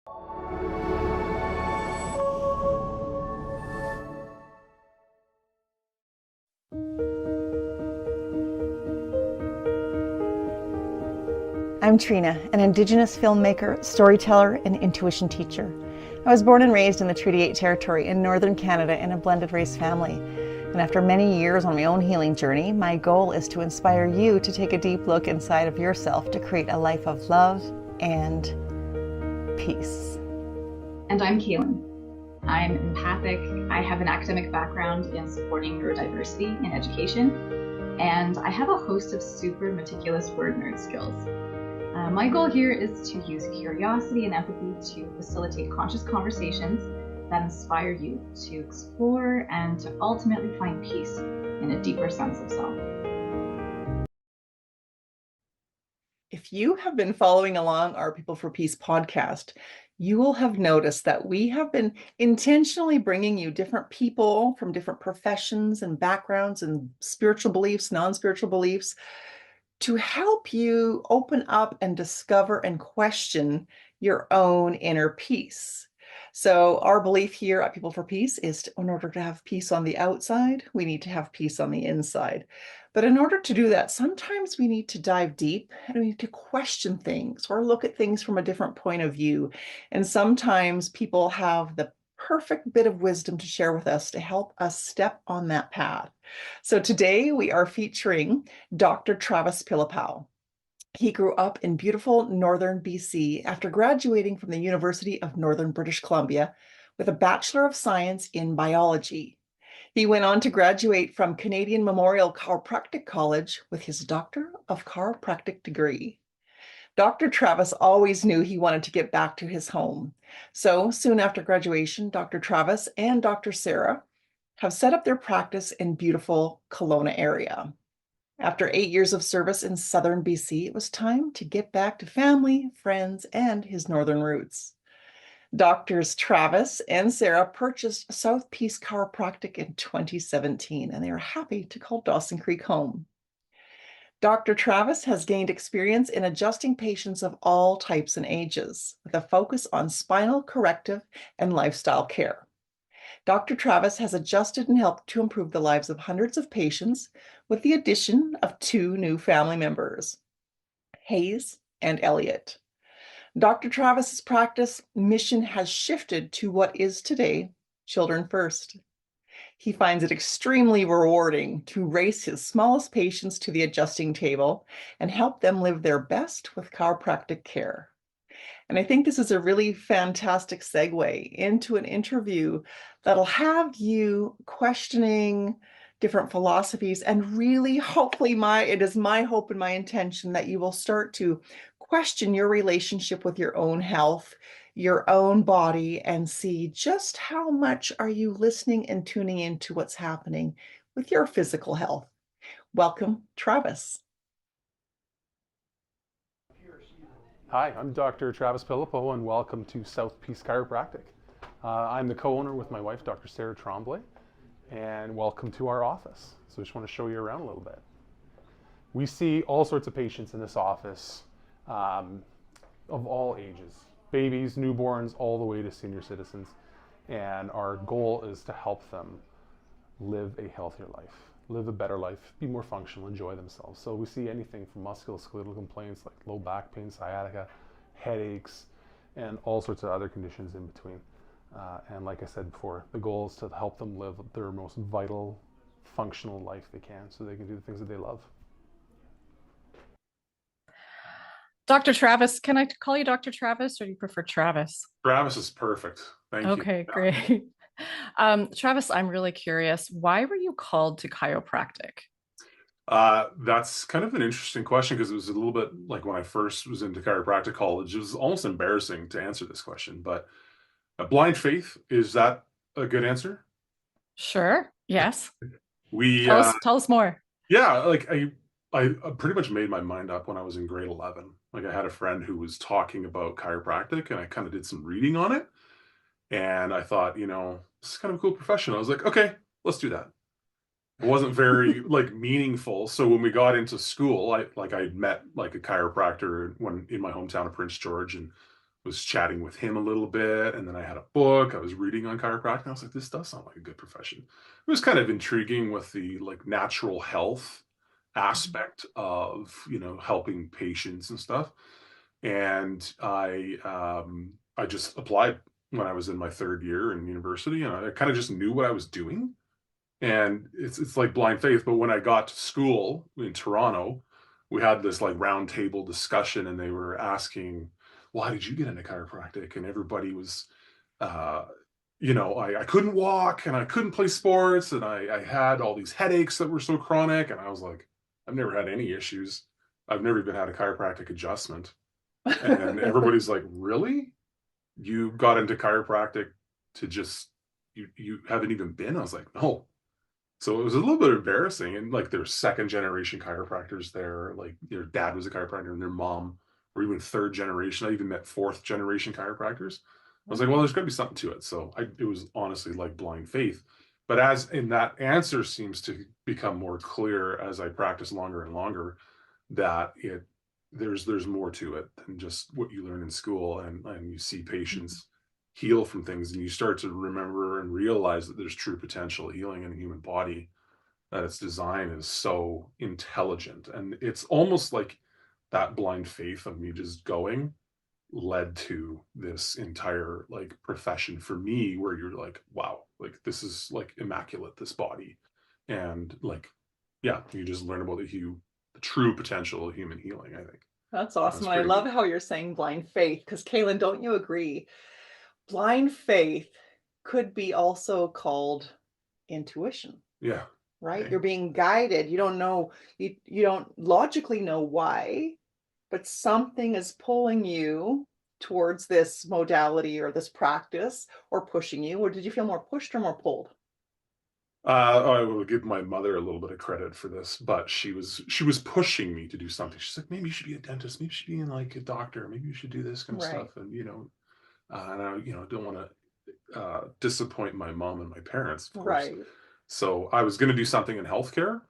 I'm Trina, an Indigenous filmmaker, storyteller, and intuition teacher. I was born and raised in the Treaty 8 territory in Northern Canada in a blended race family. And after many years on my own healing journey, my goal is to inspire you to take a deep look inside of yourself to create a life of love and peace. And I'm Kaylin. I'm empathic. I have an academic background in supporting neurodiversity in education, and I have a host of super meticulous word nerd skills. My goal here is to use curiosity and empathy to facilitate conscious conversations that inspire you to explore and to ultimately find peace in a deeper sense of self. If you have been following along our People for Peace podcast, you will have noticed that we have been intentionally bringing you different people from different professions and backgrounds and spiritual beliefs, non-spiritual beliefs, to help you open up and discover and question your own inner peace. So our belief here at People for Peace is in order to have peace on the outside, we need to have peace on the inside. But in order to do that, sometimes we need to dive deep and we need to question things or look at things from a different point of view. And sometimes people have the perfect bit of wisdom to share with us to help us step on that path. So today we are featuring Dr. Travis Pilipow. He grew up in beautiful northern BC after graduating from the University of Northern British Columbia with a Bachelor of Science in Biology. He went on to graduate from Canadian Memorial Chiropractic College with his Doctor of Chiropractic degree. Dr. Travis always knew he wanted to get back to his home. So soon after graduation, Dr. Travis and Dr. Sarah have set up their practice in beautiful Kelowna area. After 8 years of service in southern BC, it was time to get back to family, friends, and his northern roots. Doctors Travis and Sarah purchased South Peace Chiropractic in 2017, and they are happy to call Dawson Creek home. Dr. Travis has gained experience in adjusting patients of all types and ages, with a focus on spinal corrective and lifestyle care. Dr. Travis has adjusted and helped to improve the lives of hundreds of patients with the addition of 2 new family members, Hayes and Elliot. Dr. Travis's practice mission has shifted to what is today children first. He finds it extremely rewarding to race his smallest patients to the adjusting table and help them live their best with chiropractic care. And I think this is a really fantastic segue into an interview that'll have you questioning different philosophies and really hopefully it is my hope and my intention that you will start to question your relationship with your own health, your own body, and see just how much are you listening and tuning into what's happening with your physical health. Welcome, Travis. Hi, I'm Dr. Travis Pilipow, and welcome to South Peace Chiropractic. I'm the co-owner with my wife, Dr. Sarah Tremblay, and welcome to our office. So I just want to show you around a little bit. We see all sorts of patients in this office of all ages, babies, newborns, all the way to senior citizens, and our goal is to help them live a healthier life, live a better life, be more functional, enjoy themselves. So we see anything from musculoskeletal complaints like low back pain, sciatica, headaches, and all sorts of other conditions in between. And like I said before, the goal is to help them live their most vital, functional life they can so they can do the things that they love. Dr. Travis, can I call you Dr. Travis, or do you prefer Travis? Travis is perfect. Thank you. Okay, great. Travis, I'm really curious. Why were you called to chiropractic? That's kind of an interesting question because it was a little bit like when I first was into chiropractic college, it was almost embarrassing to answer this question, but a blind faith, is that a good answer? Sure. Yes. Tell us more. Yeah, like I pretty much made my mind up when I was in grade 11. Like I had a friend who was talking about chiropractic and I kind of did some reading on it. And I thought, this is kind of a cool profession. I was like, okay, let's do that. It wasn't very meaningful. So when we got into school, I met like a chiropractor in my hometown of Prince George, and was chatting with him a little bit, and then I had a book I was reading on chiropractic, and I was like, this does sound like a good profession. It was kind of intriguing with the like natural health aspect of, you know, helping patients and stuff. And I just applied when I was in my third year in university, and I kind of just knew what I was doing. And it's like blind faith. But when I got to school in Toronto, we had this like round table discussion, and they were asking, why did you get into chiropractic? And everybody was, uh, you know, I couldn't walk and I couldn't play sports, and I had all these headaches that were so chronic. And I was like, I've never had any issues. I've never even had a chiropractic adjustment. And everybody's like, really? You got into chiropractic to just, you haven't even been? I was like, no. So it was a little bit embarrassing. And like there's second generation chiropractors there. Like their dad was a chiropractor and their mom, or even third generation. I even met fourth generation chiropractors. I was like, well, there's got to be something to it. So it was honestly like blind faith. But as in that answer seems to become more clear as I practice longer and longer, that there's more to it than just what you learn in school, and you see patients heal from things, and you start to remember and realize that there's true potential healing in the human body, that its design is so intelligent. And it's almost like that blind faith of me just going led to this entire like profession for me, where you're like, wow, like this is like immaculate, this body. And like, yeah, you just learn about the true potential of human healing, I think. That's awesome. That's I pretty love neat. how you're saying blind faith, because Kaylin, don't you agree? Blind faith could be also called intuition, Yeah. right? Okay. You're being guided. You don't know, you don't logically know why, but something is pulling you towards this modality or this practice, or pushing you. Or did you feel more pushed or more pulled? I will give my mother a little bit of credit for this, but she was pushing me to do something. She's like, maybe you should be a dentist, maybe you should be like a doctor, maybe you should do this kind of Right. stuff. And you know, and I, you know, don't want to disappoint my mom and my parents, of course. Right. So I was going to do something in healthcare,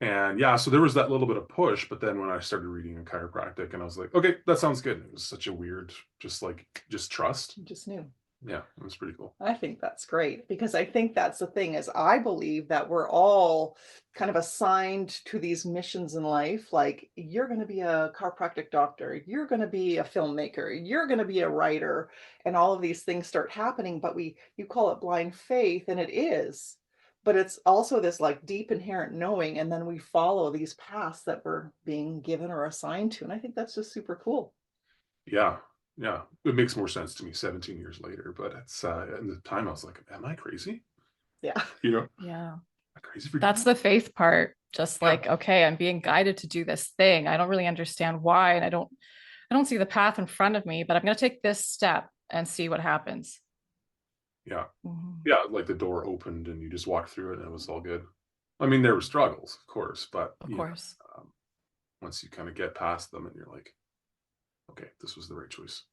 and yeah, so there was that little bit of push. But then when I started reading in chiropractic, and I was like, okay, that sounds good. It was such a weird, just trust. You just knew. Yeah, it was pretty cool. I think that's great, because I think that's the thing, is I believe that we're all kind of assigned to these missions in life. Like, you're going to be a chiropractic doctor, you're going to be a filmmaker, you're going to be a writer, and all of these things start happening. But you call it blind faith, and it is, but it's also this like deep inherent knowing, and then we follow these paths that we're being given or assigned to. And I think that's just super cool. Yeah, yeah, it makes more sense to me 17 years later. But it's in the time I was like, am I crazy? Yeah. You know, am Yeah. I crazy for That's doing the faith part. Just that? like, okay, I'm being guided to do this thing. I don't really understand why, and I don't see the path in front of me, but I'm going to take this step and see what happens. Yeah, Mhm. yeah, like the door opened and you just walked through it and it was all good. I mean, there were struggles, of course, but Of you know, course. once you kind of get past them and you're like, okay, this was the right choice.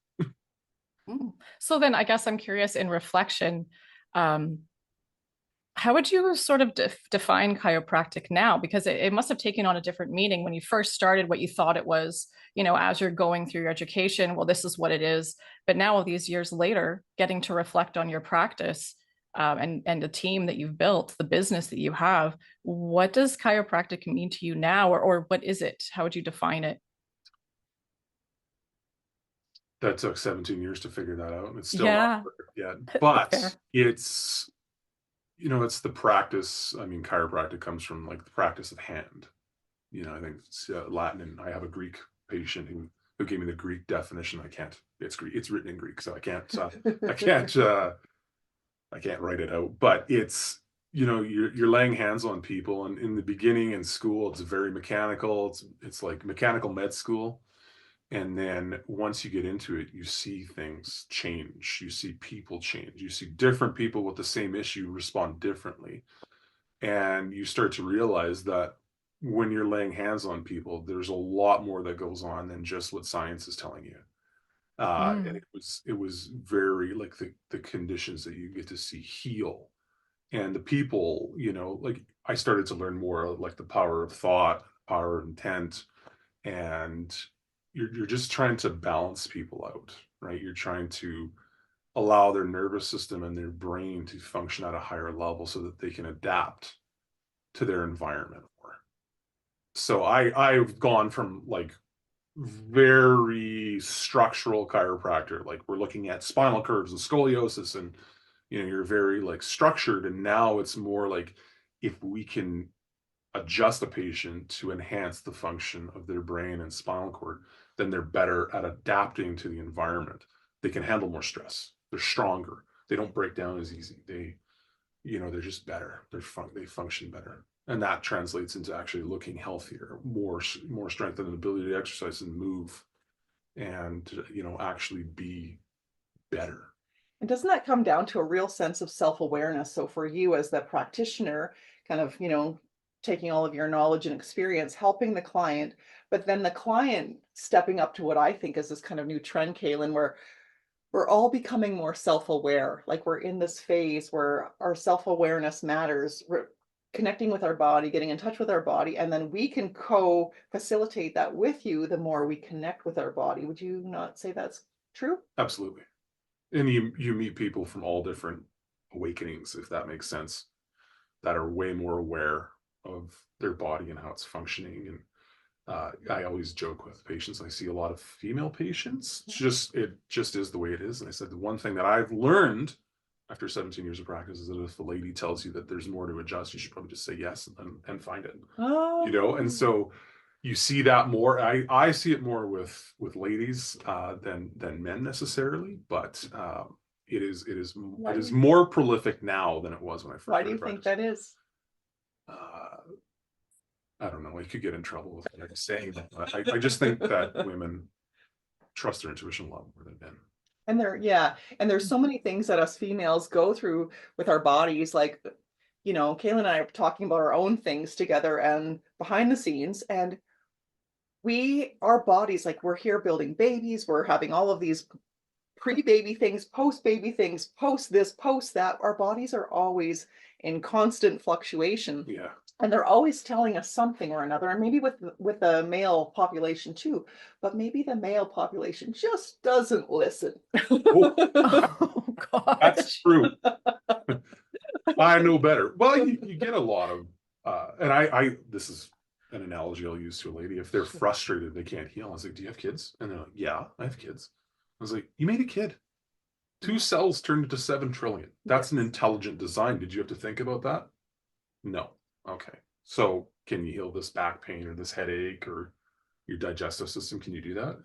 So then I guess I'm curious, in reflection, um, how would you sort of define chiropractic now? Because it must have taken on a different meaning when you first started, what you thought it was, as you're going through your education. Well, this is what it is. But now, all these years later, getting to reflect on your practice, and the team that you've built, the business that you have, what does chiropractic mean to you now, or what is it? How would you define it? That took 17 years to figure that out, and it's still not Yeah, perfect yet. But fair. it's, you know, it's the practice. I mean, chiropractic comes from like the practice of hand. You know, I think it's Latin, and I have a Greek patient who gave me the Greek definition. I can't. It's Greek. It's written in Greek, so I can't. I can't. I can't write it out. But it's, you know, you're laying hands on people, and in the beginning in school, it's very mechanical. It's like mechanical med school. And then once you get into it, you see things change. You see people change. You see different people with the same issue respond differently. And you start to realize that when you're laying hands on people, there's a lot more that goes on than just what science is telling you. And Mm. it was very like the conditions that you get to see heal, and the people, you know, like I started to learn more of, like the power of thought, power of intent, and you're just trying to balance people out. right? You're trying to allow their nervous system and their brain to function at a higher level so that they can adapt to their environment more. So I've gone from like very structural chiropractor, like we're looking at spinal curves and scoliosis, and you're very like structured, and now it's more like if we can adjust a patient to enhance the function of their brain and spinal cord, then they're better at adapting to the environment. They can handle more stress. They're stronger. They don't break down as easy. They're just better. They function better. And that translates into actually looking healthier, more strength and ability to exercise and move and, actually be better. And doesn't that come down to a real sense of self-awareness? So for you as the practitioner, kind of, taking all of your knowledge and experience, helping the client, but then the client stepping up to what I think is this kind of new trend, Kaylin, where we're all becoming more self-aware. Like we're in this phase where our self-awareness matters. We're connecting with our body, getting in touch with our body, and then we can co-facilitate that with you the more we connect with our body. Would you not say that's true? Absolutely. And you meet people from all different awakenings, if that makes sense, that are way more aware of their body and how it's functioning. And I always joke with patients, I see a lot of female patients. It just is the way it is. And I said, the one thing that I've learned after 17 years of practice is that if a lady tells you that there's more to adjust, you should probably just say yes and find it. Oh. And so you see that more. I see it more with ladies than men necessarily, but it is more prolific now than it was when I first Why do started you think practicing. that is? I don't know. I could get in trouble with what I'm saying, but I just think that women trust their intuition a lot more than men. And there's so many things that us females go through with our bodies. Like, Kaylin and I are talking about our own things together and behind the scenes, and our bodies, like we're here building babies, we're having all of these pre-baby things, post-baby things, post this, post that. Our bodies are always in constant fluctuation. Yeah. And they're always telling us something or another, and maybe with the male population too, but maybe the male population just doesn't listen. Oh, gosh. That's true. I know better. Well, you get a lot of, and this is an analogy I'll use to a lady. If they're frustrated, they can't heal. I was like, do you have kids? And they're like, yeah, I have kids. I was like, you made a kid. 2 cells turned into 7 trillion. That's an intelligent design. Did you have to think about that? No. Okay. So can you heal this back pain or this headache or your digestive system? Can you do that?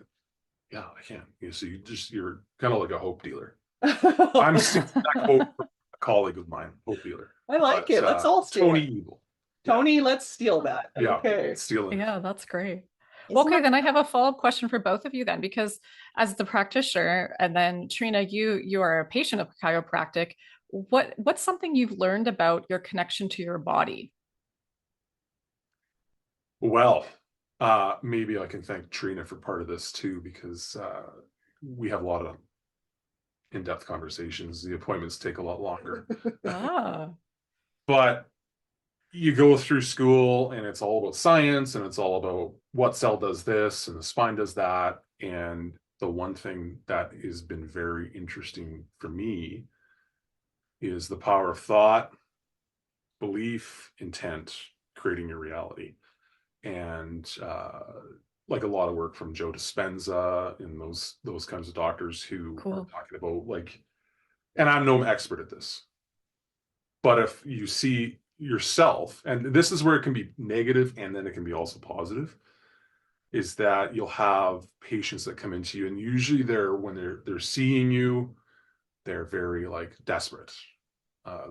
Yeah, I can. So you're kind of like a hope dealer. I'm stealing that quote from a colleague of mine, hope dealer. I like it. Let's all steal Tony it. Evil. Tony, let's steal that. Yeah, okay. stealing. Yeah, that's great. Isn't Okay, that- then I have a follow-up question for both of you then, because as the practitioner, and then Trina, you are a patient of chiropractic. What's something you've learned about your connection to your body? Well, maybe I can thank Trina for part of this too, because we have a lot of in-depth conversations. The appointments take a lot longer. But you go through school and it's all about science and it's all about what cell does this and the spine does that. And the one thing that has been very interesting for me is the power of thought, belief, intent, creating your reality. And like a lot of work from Joe Dispenza and those kinds of doctors who are talking about like, and I'm no expert at this, but if you see yourself, and this is where it can be negative and then it can be also positive, is that you'll have patients that come into you and usually when they're seeing you, they're very like desperate.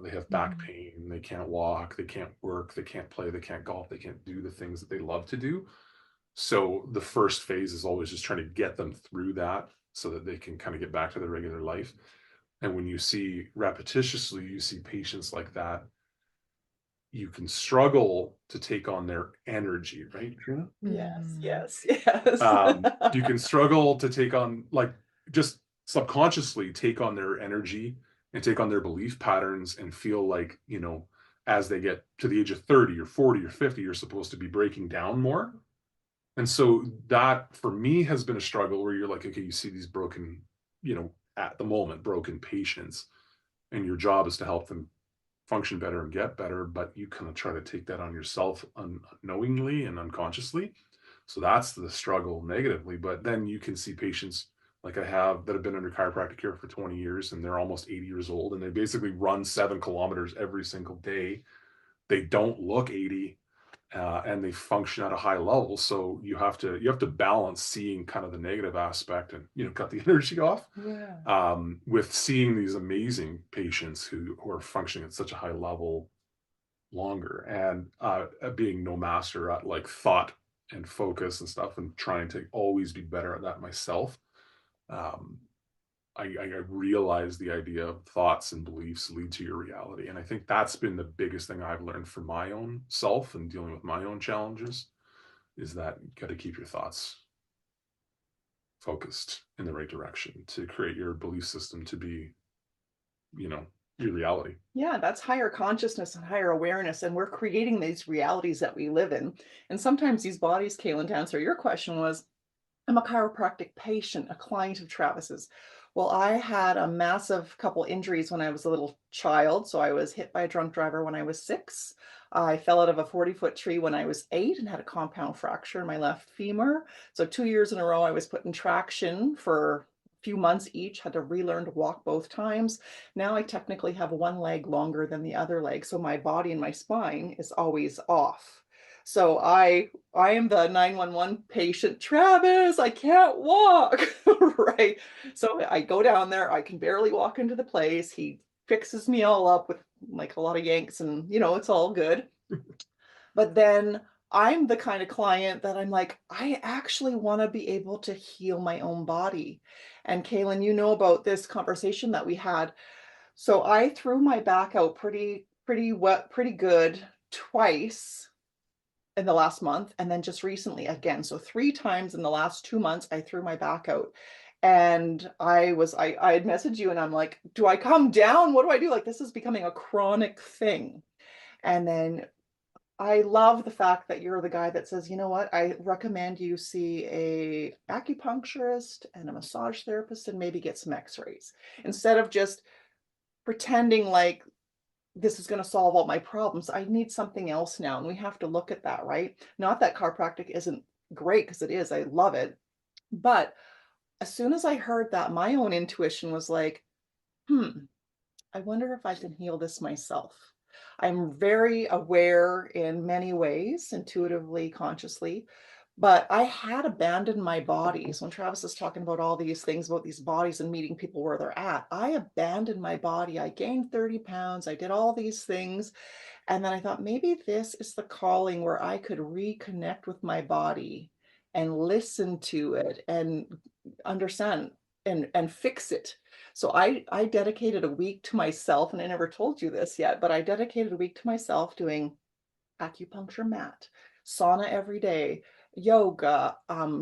They have back pain, they can't walk, they can't work, they can't play, they can't golf, they can't do the things that they love to do. So the first phase is always just trying to get them through that so that they can kind of get back to their regular life. And when you see repetitiously, you see patients like that, you can struggle to take on their energy, right, Trina? Yes. You can struggle to take on, like, just subconsciously take on their energy and take on their belief patterns and feel like, as they get to the age of 30 or 40 or 50, you're supposed to be breaking down more. And so that for me has been a struggle where you're like, okay, you see these broken at the moment, broken patients, and your job is to help them function better and get better, but you kind of try to take that on yourself unknowingly and unconsciously. So that's the struggle negatively. But then you can see patients like I have that have been under chiropractic care for 20 years, and they're almost 80 years old, and they basically run 7 kilometers every single day. They don't look 80, and they function at a high level. So you have to balance seeing kind of the negative aspect and cut the energy off, with seeing these amazing patients who are functioning at such a high level longer, and being no master at like thought and focus and stuff, and trying to always be better at that myself. I realize the idea of thoughts and beliefs lead to your reality. And I think that's been the biggest thing I've learned for my own self and dealing with my own challenges, is that you got to keep your thoughts focused in the right direction to create your belief system to be, your reality. Yeah, that's higher consciousness and higher awareness. And we're creating these realities that we live in. And sometimes these bodies, Kaylin, to answer your question, was I'm a chiropractic patient, a client of Travis's. Well, I had a massive couple injuries when I was a little child. So I was hit by a drunk driver when I was 6. I fell out of a 40-foot tree when I was 8 and had a compound fracture in my left femur. So 2 years in a row, I was put in traction for a few months each, had to relearn to walk both times. Now I technically have one leg longer than the other leg. So my body and my spine is always off. So I am the 911 patient, Travis, I can't walk, right? So I go down there, I can barely walk into the place. He fixes me all up with like a lot of yanks and, it's all good. But then I'm the kind of client that I'm like, I actually want to be able to heal my own body. And Kaylin, you know about this conversation that we had. So I threw my back out pretty good twice in the last month, and then just recently again. So 3 times in the last 2 months, I threw my back out. And I had messaged you and I'm like, do I come down? What do I do? Like, this is becoming a chronic thing. And then I love the fact that you're the guy that says, you know what, I recommend you see a acupuncturist and a massage therapist and maybe get some x-rays, instead of just pretending like this is going to solve all my problems. I need something else now. And we have to look at that, right? Not that chiropractic isn't great, because it is. I love it. But as soon as I heard that, my own intuition was like, I wonder if I can heal this myself. I'm very aware in many ways, intuitively, consciously, but I had abandoned my bodies. When Travis is talking about all these things about these bodies and meeting people where they're at, I abandoned my body. I gained 30 pounds. I did all these things. And then I thought, maybe this is the calling where I could reconnect with my body and listen to it and understand and fix it. So I dedicated a week to myself, and I never told you this yet, but I dedicated a week to myself doing acupuncture mat, sauna every day, yoga,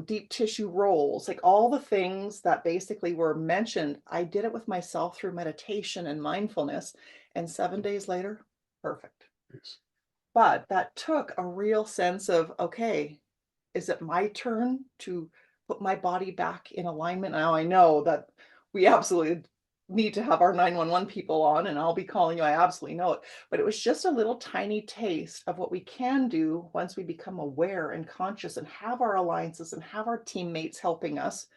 deep tissue rolls, like all the things that basically were mentioned. I did it with myself through meditation and mindfulness, and 7 days later, perfect. Yes. But that took a real sense of, okay, is it my turn to put my body back in alignment? Now I know that we absolutely need to have our 911 people on, and I'll be calling you. I absolutely know it. But it was just a little tiny taste of what we can do once we become aware and conscious and have our alliances and have our teammates helping us.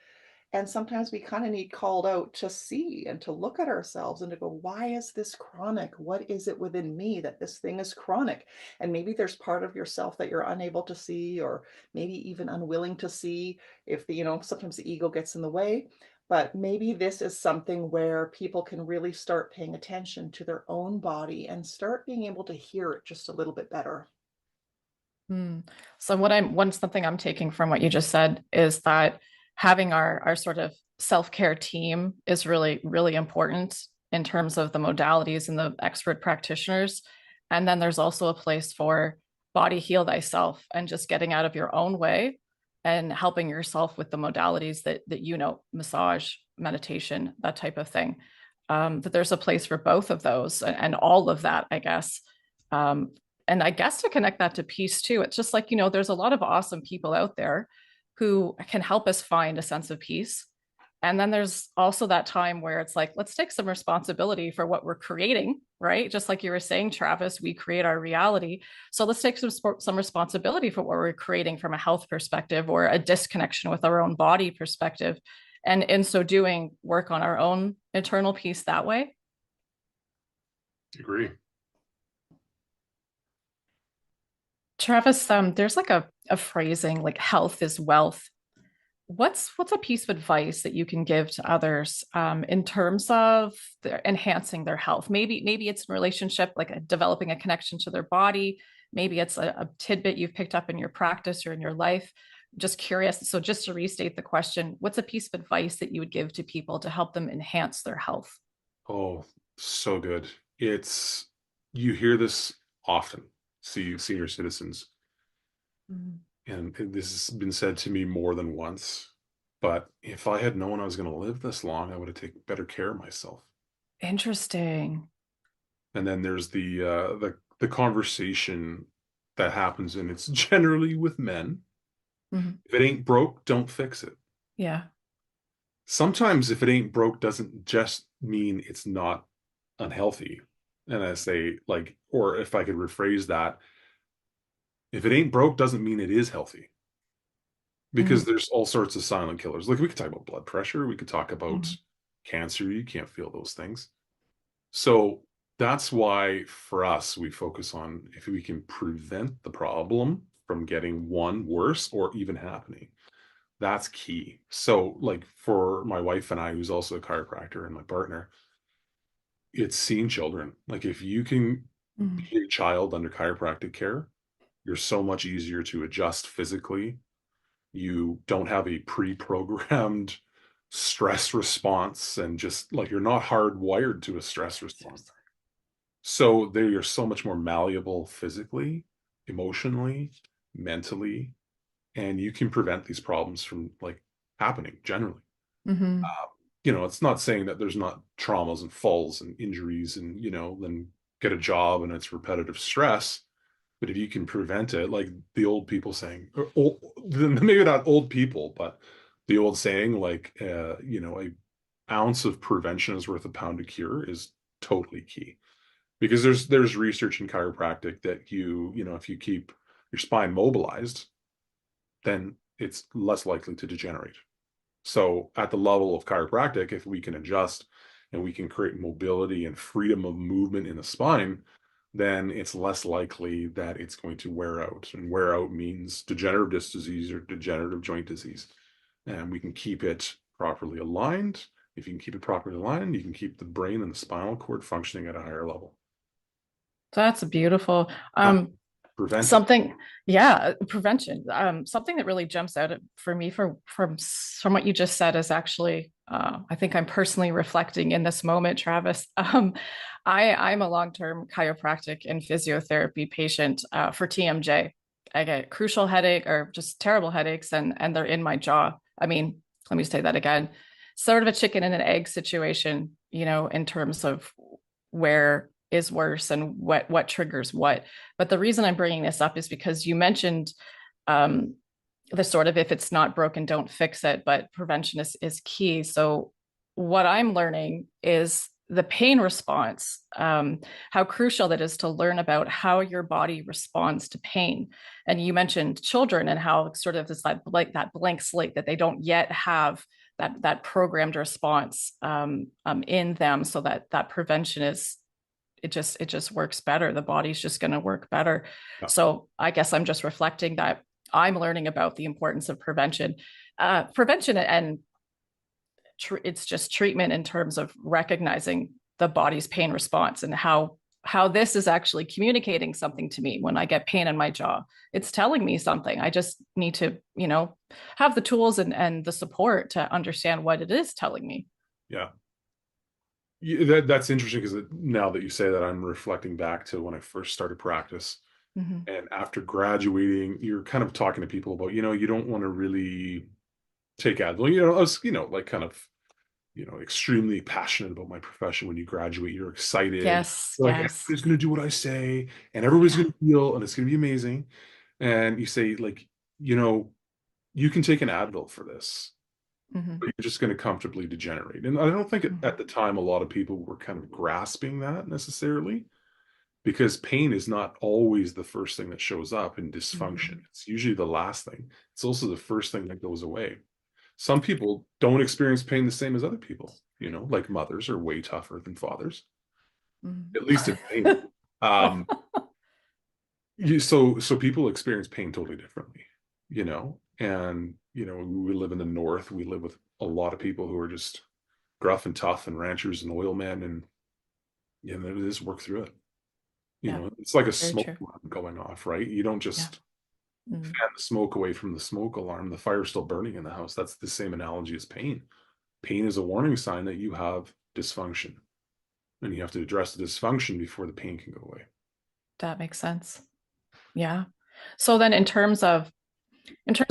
And sometimes we kind of need called out to see and to look at ourselves and to go, why is this chronic? What is it within me that this thing is chronic? And maybe there's part of yourself that you're unable to see, or maybe even unwilling to see, if sometimes the ego gets in the way. But maybe this is something where people can really start paying attention to their own body and start being able to hear it just a little bit better. So something I'm taking from what you just said is that having our sort of self-care team is really, really important in terms of the modalities and the expert practitioners. And then there's also a place for body heal thyself and just getting out of your own way and helping yourself with the modalities that massage, meditation, that type of thing. That there's a place for both of those and all of that, I guess. And I guess to connect that to peace too, it's just like, there's a lot of awesome people out there who can help us find a sense of peace. And then there's also that time where it's like, let's take some responsibility for what we're creating, right? Just like you were saying, Travis, we create our reality. So let's take some responsibility for what we're creating from a health perspective or a disconnection with our own body perspective. And in so doing, work on our own internal peace that way. Agree. Travis, there's like a phrasing like health is wealth. What's a piece of advice that you can give to others in terms of enhancing their health? Maybe it's in relationship, like developing a connection to their body. Maybe it's a tidbit you've picked up in your practice or in your life. Just curious. So just to restate the question, what's a piece of advice that you would give to people to help them enhance their health? Oh, so good. You hear this often, see senior citizens, Mm. and this has been said to me more than once. But if I had known I was going to live this long, I would have taken better care of myself. Interesting. And then there's the conversation that happens, and it's generally with men. Mhm. If it ain't broke, don't fix it. Yeah. Sometimes if it ain't broke doesn't just mean it's not unhealthy. And I say, like, or if I could rephrase that, if it ain't broke doesn't mean it is healthy. Because Mhm. there's all sorts of silent killers. Like we could talk about blood pressure, we could talk about Mhm. cancer, you can't feel those things. So that's why for us, we focus on if we can prevent the problem from getting one worse or even happening. That's key. So, like for my wife and I, who's also a chiropractor and my partner, it's seeing children. Like if you can Mhm. be a child under chiropractic care, you're so much easier to adjust physically. You don't have a pre-programmed stress response and just like you're not hardwired to a stress response. So they are so much more malleable physically, emotionally, mentally, and you can prevent these problems from like happening generally. Mhm. It's not saying that there's not traumas and falls and injuries and, then get a job and it's repetitive stress. But if you can prevent it, like the old people saying, or maybe not old people, but the old saying, like, a ounce of prevention is worth a pound of cure is totally key. Because there's research in chiropractic that if you keep your spine mobilized, then it's less likely to degenerate. So at the level of chiropractic, if we can adjust and we can create mobility and freedom of movement in the spine, then it's less likely that it's going to wear out. And wear out means degenerative disc disease or degenerative joint disease. And we can keep it properly aligned. If you can keep it properly aligned, you can keep the brain and the spinal cord functioning at a higher level. That's beautiful. Yeah, preventive. Something, yeah, prevention. Something that really jumps out for me from what you just said is actually, I think I'm personally reflecting in this moment, Travis. I'm a long-term chiropractic and physiotherapy patient for TMJ. I get crucial headache or just terrible headaches, and they're in my jaw. I mean, let me say that again. Sort of a chicken and an egg situation, in terms of where is worse and what triggers what. But the reason I'm bringing this up is because you mentioned um, the sort of if it's not broken, don't fix it, but prevention is key. So what I'm learning is the pain response, how crucial that is to learn about how your body responds to pain. And you mentioned children and how sort of it's that blank slate that they don't yet have that programmed response in them, so that prevention is it just works better. The body's just going to work better. Yeah. So I guess I'm just reflecting that I'm learning about the importance of prevention and it's just treatment in terms of recognizing the body's pain response and how this is actually communicating something to me. When I get pain in my jaw, it's telling me something. I just need to have the tools and the support to understand what it is telling me. Yeah. That's interesting because now that you say that, I'm reflecting back to when I first started practice. Mm-hmm. And after graduating, you're kind of talking to people about, you don't want to really take Advil. I was, like kind of, extremely passionate about my profession. When you graduate, you're excited. Yes, You're like, yes. everybody's going to do what I say and everybody's Yeah. going to feel and it's going to be amazing. And you say, like, you can take an Advil for this. Mm-hmm. but you're just going to comfortably degenerate. And I don't think at the time a lot of people were kind of grasping that necessarily, because pain is not always the first thing that shows up in dysfunction. It's usually the last thing. It's also the first thing that goes away. Some people don't experience pain the same as other people, like mothers are way tougher than fathers, at least in pain. Um, so people experience pain totally differently, and we live in the north. We live with a lot of people who are just gruff and tough and ranchers and oil men, and they just work through it. It's like a smoke alarm going off, right? You don't just fan the smoke away from the smoke alarm. The fire's still burning in the house. That's the same analogy as pain. Pain is a warning sign that you have dysfunction, and you have to address the dysfunction before the pain can go away. That makes sense. Yeah. So then in terms of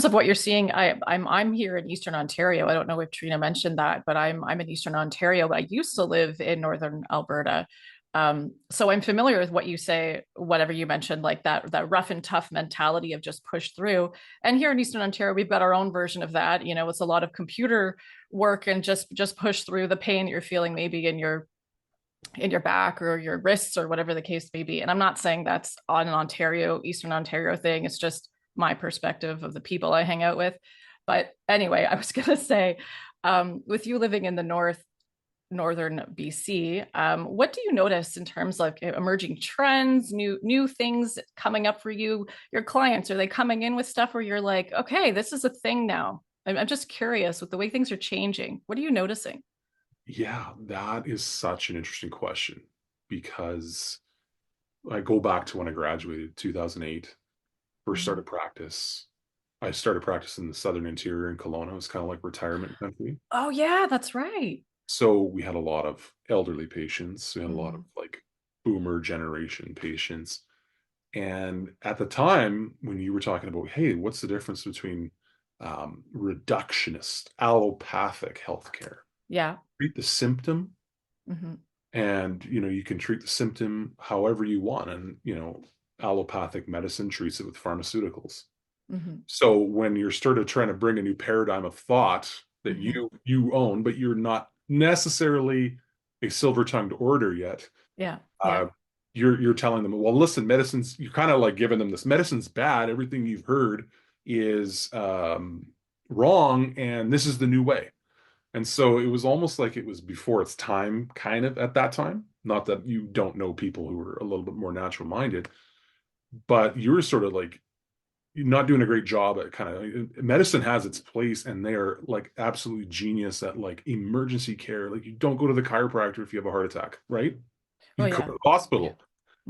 what you're seeing, I'm here in Eastern Ontario. I don't know if Trina mentioned that, but I'm in Eastern Ontario, but I used to live in Northern Alberta. So I'm familiar with what you say, whatever you mentioned, like that rough and tough mentality of just push through. And here in Eastern Ontario, we've got our own version of that. It's a lot of computer work and just push through the pain that you're feeling maybe in your back or your wrists or whatever the case may be. And I'm not saying that's on an Eastern Ontario thing. It's just my perspective of the people I hang out with. But anyway, I was going to say, with you living in the northern BC, what do you notice in terms of emerging trends, new things coming up for you, your clients? Are they coming in with stuff where you're like, okay, this is a thing now? I'm just curious with the way things are changing. What are you noticing? Yeah, that is such an interesting question, because I go back to when I graduated, 2008, first started practice. I started practice in the Southern Interior in Kelowna. It was kind of like retirement country. Oh yeah, that's right. So we had a lot of elderly patients. We had a lot of like boomer generation patients. And at the time, when you were talking about, hey, what's the difference between reductionist, allopathic healthcare? Yeah. Treat the symptom, and you can treat the symptom however you want. And allopathic medicine treats it with pharmaceuticals. So when you're started trying to bring a new paradigm of thought that you own, but you're not necessarily a silver-tongued orator yet, you're telling them, well, listen, you're kind of like giving them this, medicine's bad, everything you've heard is wrong, and this is the new way. And so it was almost like it was before its time, kind of, at that time. Not that you don't know people who are a little bit more natural minded, but you were sort of like, you're not doing a great job at medicine has its place, and they're like absolutely genius at like emergency care. Like, you don't go to the chiropractor if you have a heart attack, right? You go to the hospital.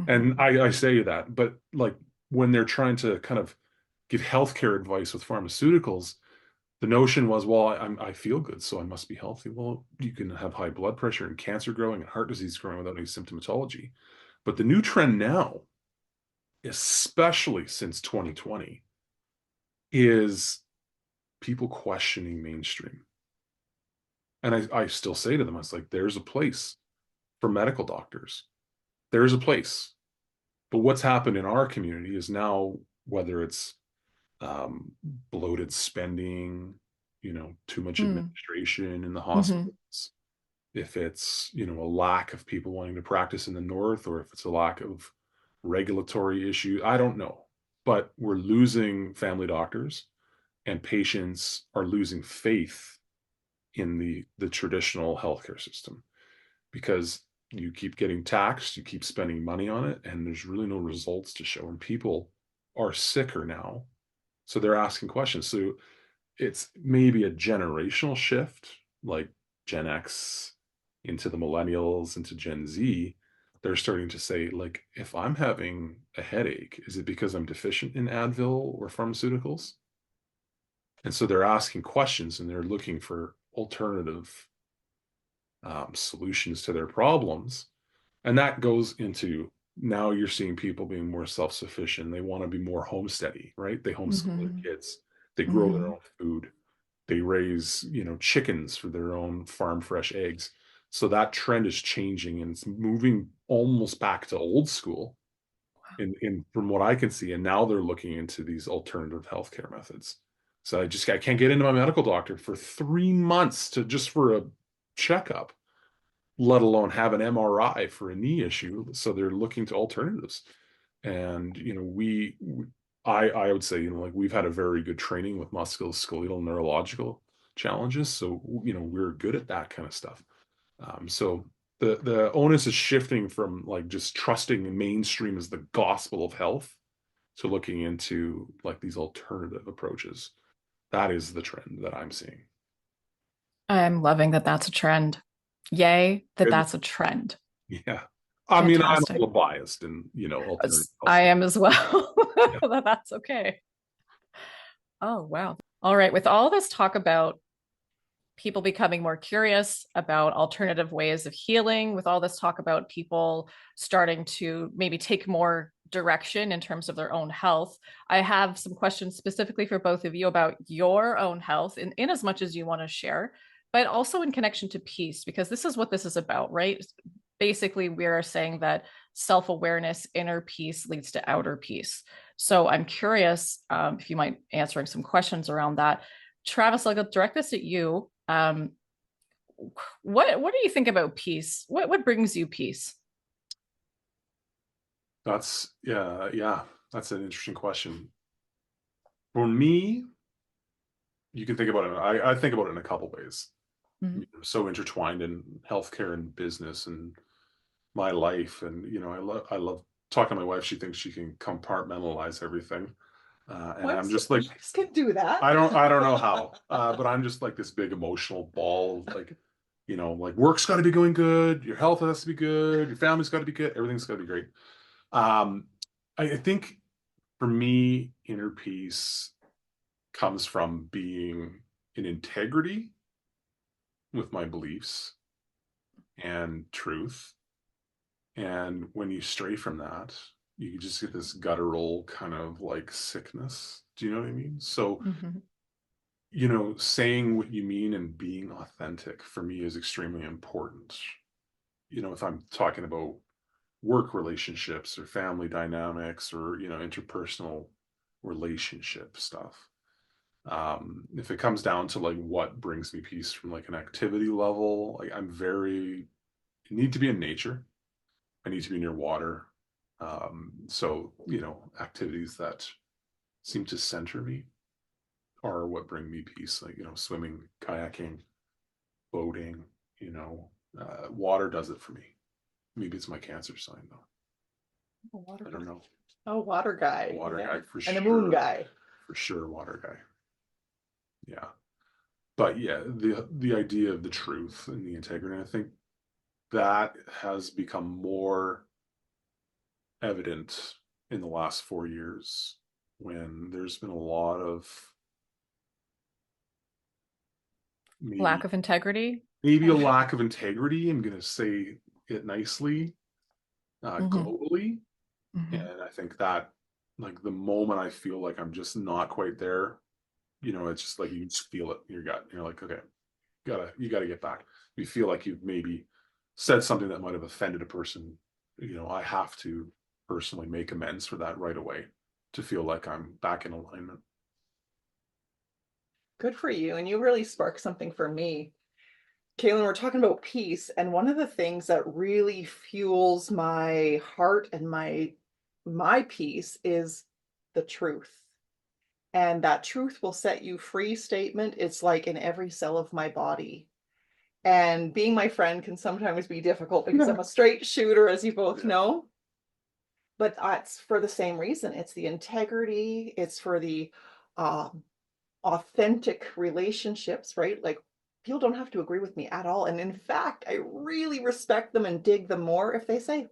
And I say that, but like when they're trying to kind of give healthcare advice with pharmaceuticals, the notion was, well, I feel good, so I must be healthy. Well, you can have high blood pressure and cancer growing and heart disease growing without any symptomatology. But the new trend now, especially since 2020, is people questioning mainstream. And I still say to them, I was like, there's a place for medical doctors. There's a place. But what's happened in our community is now, whether it's bloated spending, too much administration in the hospitals, if it's, a lack of people wanting to practice in the north, or if it's a lack of regulatory issue, I don't know. But we're losing family doctors, and patients are losing faith in the traditional healthcare system, because you keep getting taxed, you keep spending money on it, and there's really no results to show. And people are sicker now, so they're asking questions. So it's maybe a generational shift, like Gen X into the millennials into Gen Z. They're starting to say, like, if I'm having a headache, is it because I'm deficient in Advil or pharmaceuticals? And so they're asking questions, and they're looking for alternative solutions to their problems. And that goes into, now you're seeing people being more self-sufficient. They want to be more homesteady, right? They homeschool their kids. They grow their own food. They raise, chickens for their own farm fresh eggs. So that trend is changing, and it's moving almost back to old school in from what I can see. And now they're looking into these alternative healthcare methods. So I can't get into my medical doctor for 3 months for a checkup, let alone have an MRI for a knee issue. So they're looking to alternatives. And, I would say, like we've had a very good training with musculoskeletal neurological challenges. So, we're good at that kind of stuff. So the onus is shifting from like just trusting mainstream as the gospel of health to looking into like these alternative approaches. That is the trend that I'm seeing. I'm loving that that's a trend. Yay, that that's a trend. Yeah. I mean, I'm a Fantastic. little biased in, alternative I health. am as well. Yeah. That's okay. Oh, wow. All right. With all this talk about people becoming more curious about alternative ways of healing, with all this talk about people starting to maybe take more direction in terms of their own health, I have some questions specifically for both of you about your own health in as much as you want to share, but also in connection to peace, because this is what this is about, right? Basically, we're saying that self-awareness, inner peace leads to outer peace. So I'm curious if you might answering some questions around that. Travis, I'll direct this at you. What do you think about peace? What brings you peace? Yeah, that's an interesting question. For me, you can think about it. I think about it in a couple ways. Mhm. So intertwined in healthcare and business and my life, and I love talking to my wife. She thinks she can compartmentalize everything, and I'm just like, Wives can do that. I don't know how, but I'm just like this big emotional ball. Like, like work's got to be going good, your health has to be good, your family's got to be good, everything's got to be great. Um, I think for me, inner peace comes from being in integrity with my beliefs and truth. And when you stray from that, you just get this guttural kind of like sickness. Do you know what I mean? So, Mhm. saying what you mean and being authentic for me is extremely important. If I'm talking about work relationships or family dynamics or, interpersonal relationship stuff. If it comes down to like what brings me peace from like an activity level, like I need to be in nature. I need to be near water. So, activities that seem to center me are what bring me peace, like, swimming, kayaking, boating, water does it for me. Maybe it's my Cancer sign though. Water I don't know. Oh, water guy. Water Yeah. guy for And sure. a moon guy. For sure, water guy. Yeah. But yeah, the idea of the truth and the integrity, I think that has become more evident in the last 4 years when there's been a lot of Lack maybe of integrity. maybe a lack of integrity. I'm going to say it nicely, Mhm. globally. Mhm. And I think that like the moment I feel like I'm just not quite there, it's just like you just feel it in your gut. You're like, okay, you gotta get back. You feel like you've maybe said something that might have offended a person. I have to personally make amends for that right away to feel like I'm back in alignment. Good for you. And you really sparked something for me. Kaylin, we're talking about peace, and one of the things that really fuels my heart and my peace is the truth. And that truth will set you free statement. It's like in every cell of my body. And being my friend can sometimes be difficult because I'm a straight shooter, as you both know. But that's for the same reason. It's the integrity, it's for the um, authentic relationships, right? Like people don't have to agree with me at all. And in fact, I really respect them and dig them more if they say,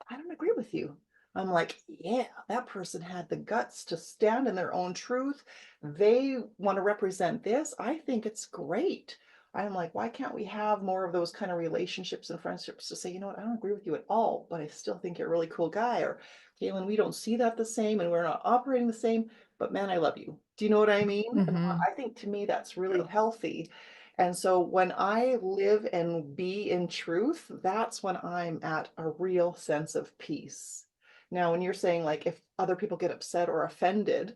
I don't agree with you. I'm like, yeah, that person had the guts to stand in their own truth. They want to represent this. I think it's great. I'm like, why can't we have more of those kind of relationships and friendships to say, you know what, I don't agree with you at all, but I still think you're a really cool guy. Or, Kaylin, we don't see that the same and we're not operating the same, but man, I love you. Do you know what I mean? And Mhm. I think to me, that's really healthy. And so when I live and be in truth, that's when I'm at a real sense of peace. Now, when you're saying like if other people get upset or offended,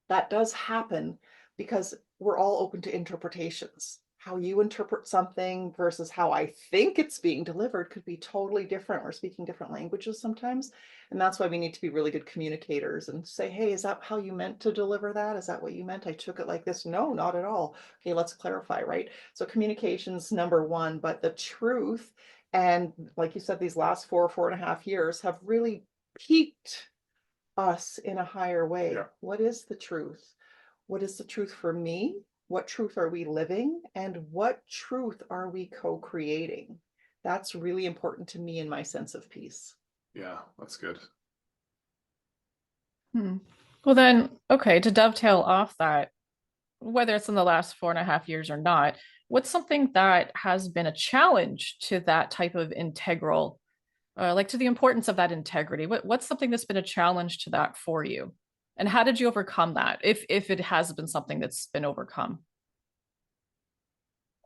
that does happen because we're all open to interpretations. How you interpret something versus how I think it's being delivered could be totally different. We're speaking different languages sometimes. And that's why we need to be really good communicators and say, hey, is that how you meant to deliver that? Is that what you meant? I took it like this. No, not at all. Okay, let's clarify, right? So communication's number one, but the truth, and like you said, these last 4.5 years have really piqued us in a higher way. Yeah. What is the truth? What is the truth for me? What truth are we living? And what truth are we co-creating? That's really important to me in my sense of peace. Yeah, that's good. Well then, okay, to dovetail off that, whether it's in the last 4.5 years or not, what's something that has been a challenge to that type of integral, like to the importance of that integrity? What's something that's been a challenge to that for you? And how did you overcome that, if it has been something that's been overcome?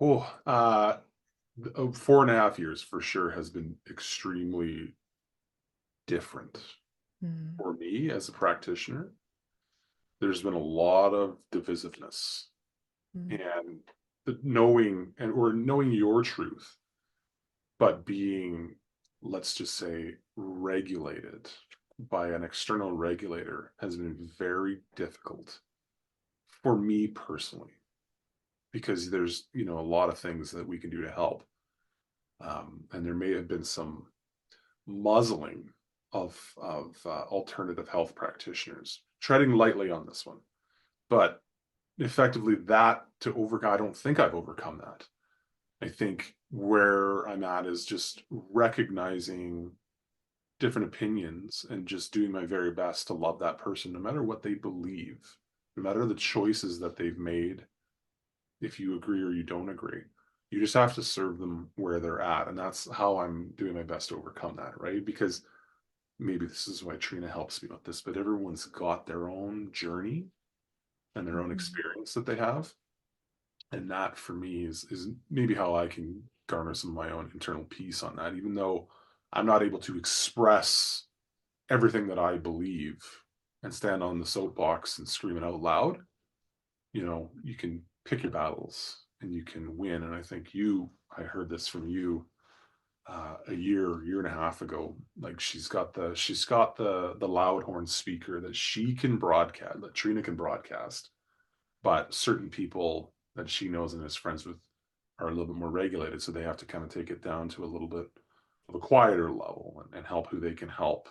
Oh, 4.5 years for sure has been extremely different for me as a practitioner. There's been a lot of divisiveness and knowing your truth, but being, let's just say, regulated by an external regulator has been very difficult for me personally, because there's, a lot of things that we can do to help. And there may have been some muzzling of alternative health practitioners, treading lightly on this one. But effectively, I don't think I've overcome that. I think where I'm at is just recognizing different opinions and just doing my very best to love that person, no matter what they believe, no matter the choices that they've made. If you agree or you don't agree, you just have to serve them where they're at. And that's how I'm doing my best to overcome that, right? Because maybe this is why Trina helps me with this, but everyone's got their own journey and their own experience that they have. And that for me is maybe how I can garner some of my own internal peace on that, even though I'm not able to express everything that I believe and stand on the soapbox and scream it out loud. You can pick your battles and you can win. And I think I heard this from you a year and a half ago. Like she's got the loud horn speaker that she can broadcast, that Trina can broadcast, but certain people that she knows and is friends with are a little bit more regulated, so they have to kind of take it down to a little bit of a quieter level and help who they can help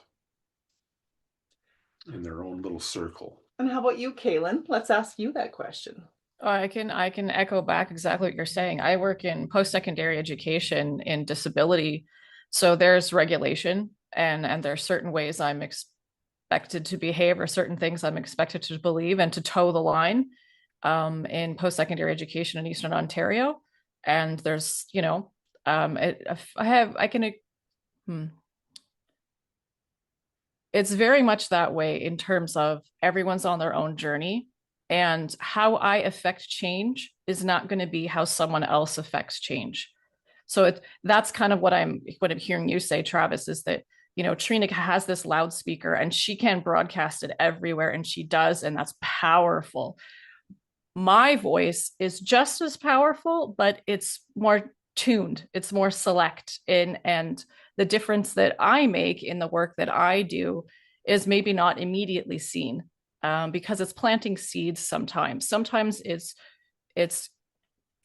in their own little circle. And how about you, Kaylin? Let's ask you that question. I can echo back exactly what you're saying. I work in post-secondary education in disability, so there's regulation and there's certain ways I'm expected to behave or certain things I'm expected to believe and to toe the line in post-secondary education in Eastern Ontario. And there's, it's very much that way in terms of everyone's on their own journey, and how I affect change is not going to be how someone else affects change. So that's kind of what I'm hearing you say, Travis, is that, Trina has this loudspeaker and she can broadcast it everywhere, and she does, and that's powerful. My voice is just as powerful, but it's more tuned, it's more select and the difference that I make in the work that I do is maybe not immediately seen, because it's planting seeds sometimes. Sometimes it's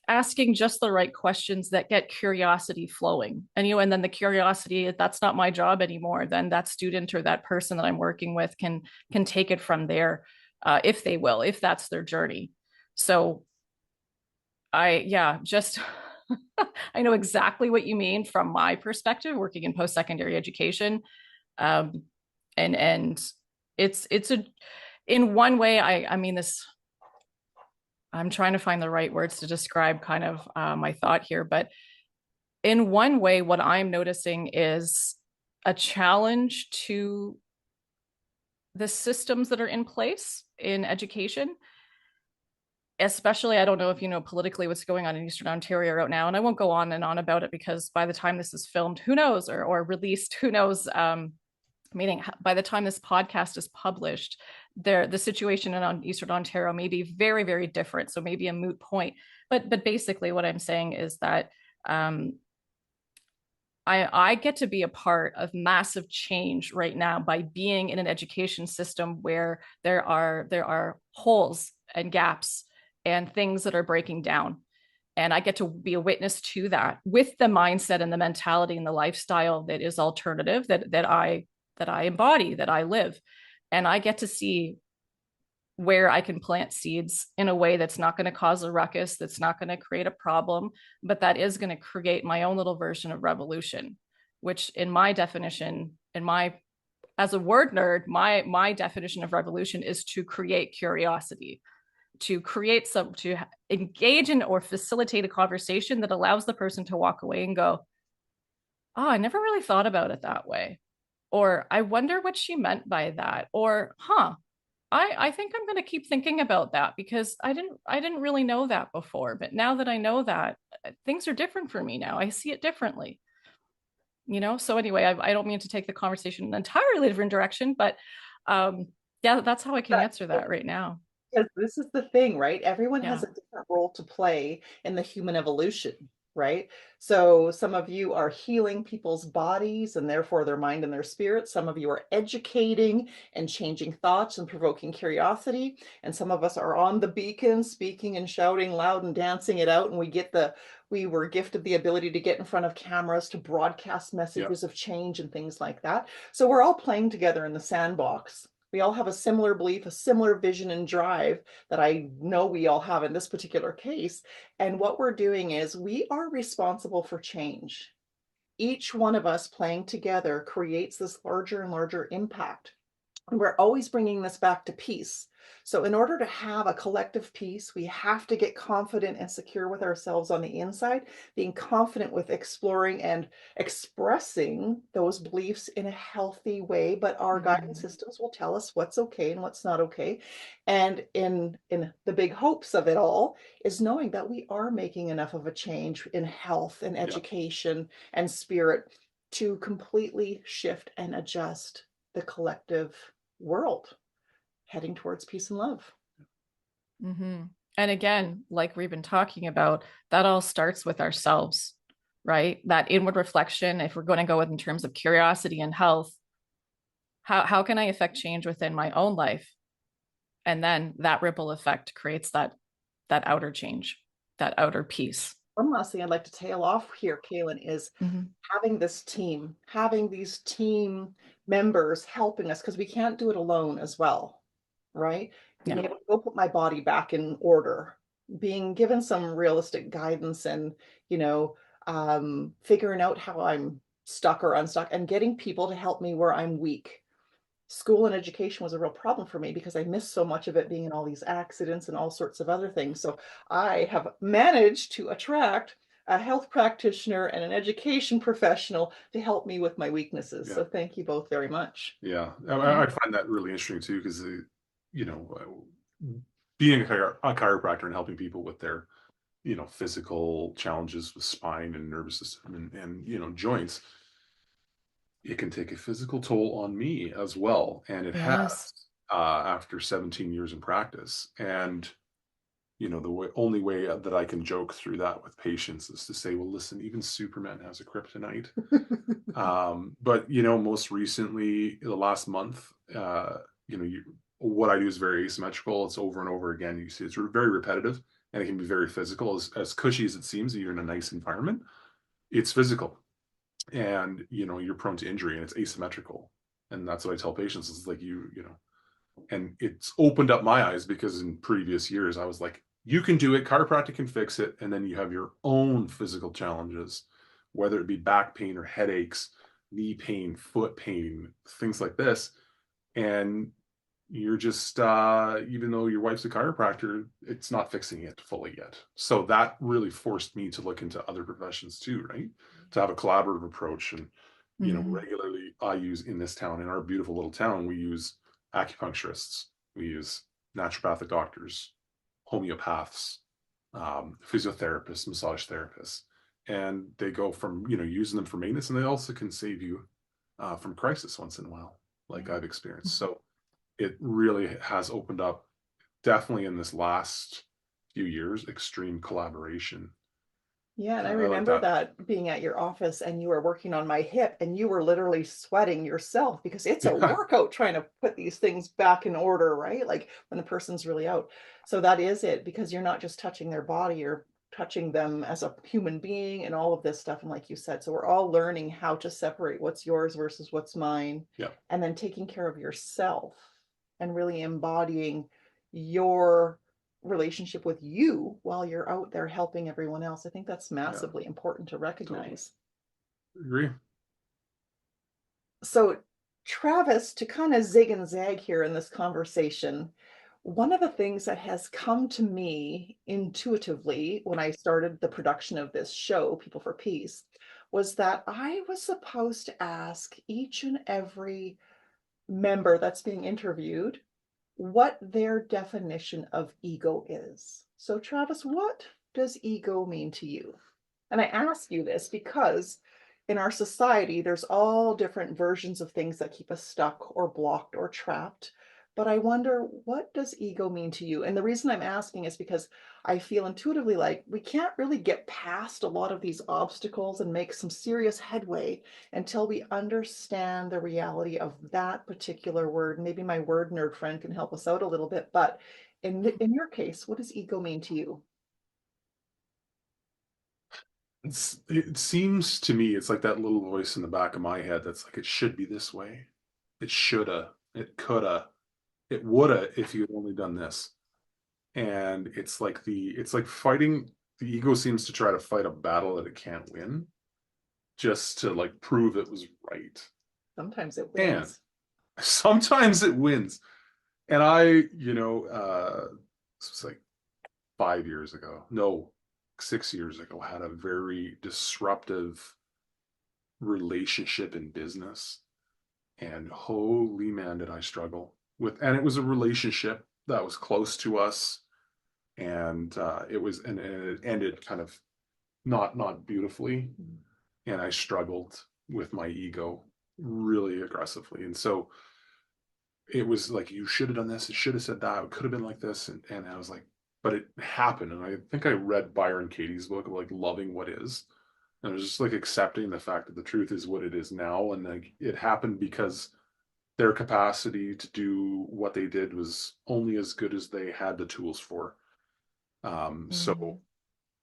asking just the right questions that get curiosity flowing. And then the curiosity, that's not my job anymore. Then that student or that person that I'm working with can take it from there, if they will, if that's their journey. So I know exactly what you mean from my perspective, working in post-secondary education. And it's in one way, I mean this, I'm trying to find the right words to describe kind of my thought here, but in one way, what I'm noticing is a challenge to the systems that are in place in education. Especially, I don't know if you know politically what's going on in Eastern Ontario right now, and I won't go on and on about it because by the time this is filmed, who knows, or released, who knows meaning by the time this podcast is published, the situation in Eastern Ontario may be very, very different. So maybe a moot point. But basically what I'm saying is that I get to be a part of massive change right now by being in an education system where there are holes and gaps and things that are breaking down. And I get to be a witness to that with the mindset and the mentality and the lifestyle that is alternative, that I embody, that I live. And I get to see where I can plant seeds in a way that's not going to cause a ruckus, that's not going to create a problem, but that is going to create my own little version of revolution, which in my definition, as a word nerd, my definition of revolution is to create curiosity, to engage in or facilitate a conversation that allows the person to walk away and go, oh, I never really thought about it that way. Or I wonder what she meant by that. Or, I think I'm going to keep thinking about that because I didn't really know that before. But now that I know that, things are different for me now. I see it differently. So anyway, I don't mean to take the conversation in an entirely different direction, but yeah, that's how I can answer that right now. Because this is the thing, right? Everyone has Yeah. a different role to play in the human evolution, right? So some of you are healing people's bodies and therefore their mind and their spirit. Some of you are educating and changing thoughts and provoking curiosity. And some of us are on the beacon, speaking and shouting loud and dancing it out. And we were gifted the ability to get in front of cameras to broadcast messages of change and things like that. So we're all playing together in the sandbox. We all have a similar belief, a similar vision and drive that I know we all have in this particular case. And what we're doing is we are responsible for change. Each one of us playing together creates this larger and larger impact. And we're always bringing this back to peace. So in order to have a collective peace, we have to get confident and secure with ourselves on the inside, being confident with exploring and expressing those beliefs in a healthy way. But our guidance systems will tell us what's okay and what's not okay. And in the big hopes of it all is knowing that we are making enough of a change in health and education and spirit to completely shift and adjust the collective world heading towards peace and love. Mm-hmm. And again, like we've been talking about, that all starts with ourselves, right? That inward reflection, if we're going to go in terms of curiosity and health, how can I affect change within my own life? And then that ripple effect creates that outer change, that outer peace. One last thing I'd like to tail off here, Kaylin, is having these team members helping us, because we can't do it alone as well, right? Being able to go put my body back in order, being given some realistic guidance and, figuring out how I'm stuck or unstuck and getting people to help me where I'm weak. School and education was a real problem for me because I missed so much of it being in all these accidents and all sorts of other things. So I have managed to attract a health practitioner and an education professional to help me with my weaknesses. So thank you both very much. Yeah, I find that really interesting too, because being a chiropractor and helping people with their physical challenges with spine and nervous system and joints, it can take a physical toll on me as well. And it has after 17 years in practice. And, the only way that I can joke through that with patients is to say, well, listen, even Superman has a kryptonite. But, most recently, the last month, what I do is very asymmetrical. It's over and over again. You see, it's very repetitive and it can be very physical. As cushy as it seems, you're in a nice environment, it's physical. And you're prone to injury and it's asymmetrical. And that's what I tell patients is like and it's opened up my eyes, because in previous years I was like, you can do it, chiropractic can fix it. And then you have your own physical challenges, whether it be back pain or headaches, knee pain, foot pain, things like this. And you're just even though your wife's a chiropractor, it's not fixing it fully yet. So that really forced me to look into other professions too, right? To have a collaborative approach. And regularly I use, in this town, in our beautiful little town, we use acupuncturists, we use naturopathic doctors, homeopaths, physiotherapists, massage therapists, and they go from using them for maintenance, and they also can save you from crisis once in a while, like I've experienced. So it really has opened up, definitely in this last few years, extreme collaboration. Yeah, and I I like remember that. that being at your office and you were working on my hip and you were literally sweating yourself because it's a Yeah. workout trying to put these things back in order, right? Like when the person's really out. So that is it, because you're not just touching their body, you're touching them as a human being and all of this stuff. And like you said, so we're all learning how to separate what's yours versus what's mine, Yeah. and then taking care of yourself and really embodying your relationship with you while you're out there helping everyone else. I think that's Yeah. massively important to Totally. recognize. Agree. So, Travis, to kind of zig and zag here in this conversation, one of the things that has come to me intuitively when I started the production of this show, People for Peace, was that I was supposed to ask each and every member that's being interviewed what their definition of ego is. So, Travis, what does ego mean to you? And I ask you this because in our society, there's all different versions of things that keep us stuck or blocked or trapped. But I wonder, what does ego mean to you? And the reason I'm asking is because I feel intuitively like we can't really get past a lot of these obstacles and make some serious headway until we understand the reality of that particular word. Maybe my word nerd friend can help us out a little bit. But in your case, what does ego mean to you? It seems to me it's like that little voice in the back of my head that's like, it should be this way. It shoulda, it coulda, it woulda if you'd only done this. And it's like fighting, the ego seems to try to fight a battle that it can't win just to like prove it was right. Sometimes it And wins. sometimes it wins. And it's like 5 years ago, no, 6 years ago, had a very disruptive relationship in business. And holy man, did I struggle with, and it was a relationship that was close to us. And and it ended kind of not beautifully. And I struggled with my ego really aggressively. And so it was like, you should have done this, it should have said that, it could have been like this. And I was like, but it happened. And I think I read Byron Katie's book of like loving what is. And I was just like accepting the fact that the truth is what it is now. And like it happened because their capacity to do what they did was only as good as they had the tools for. So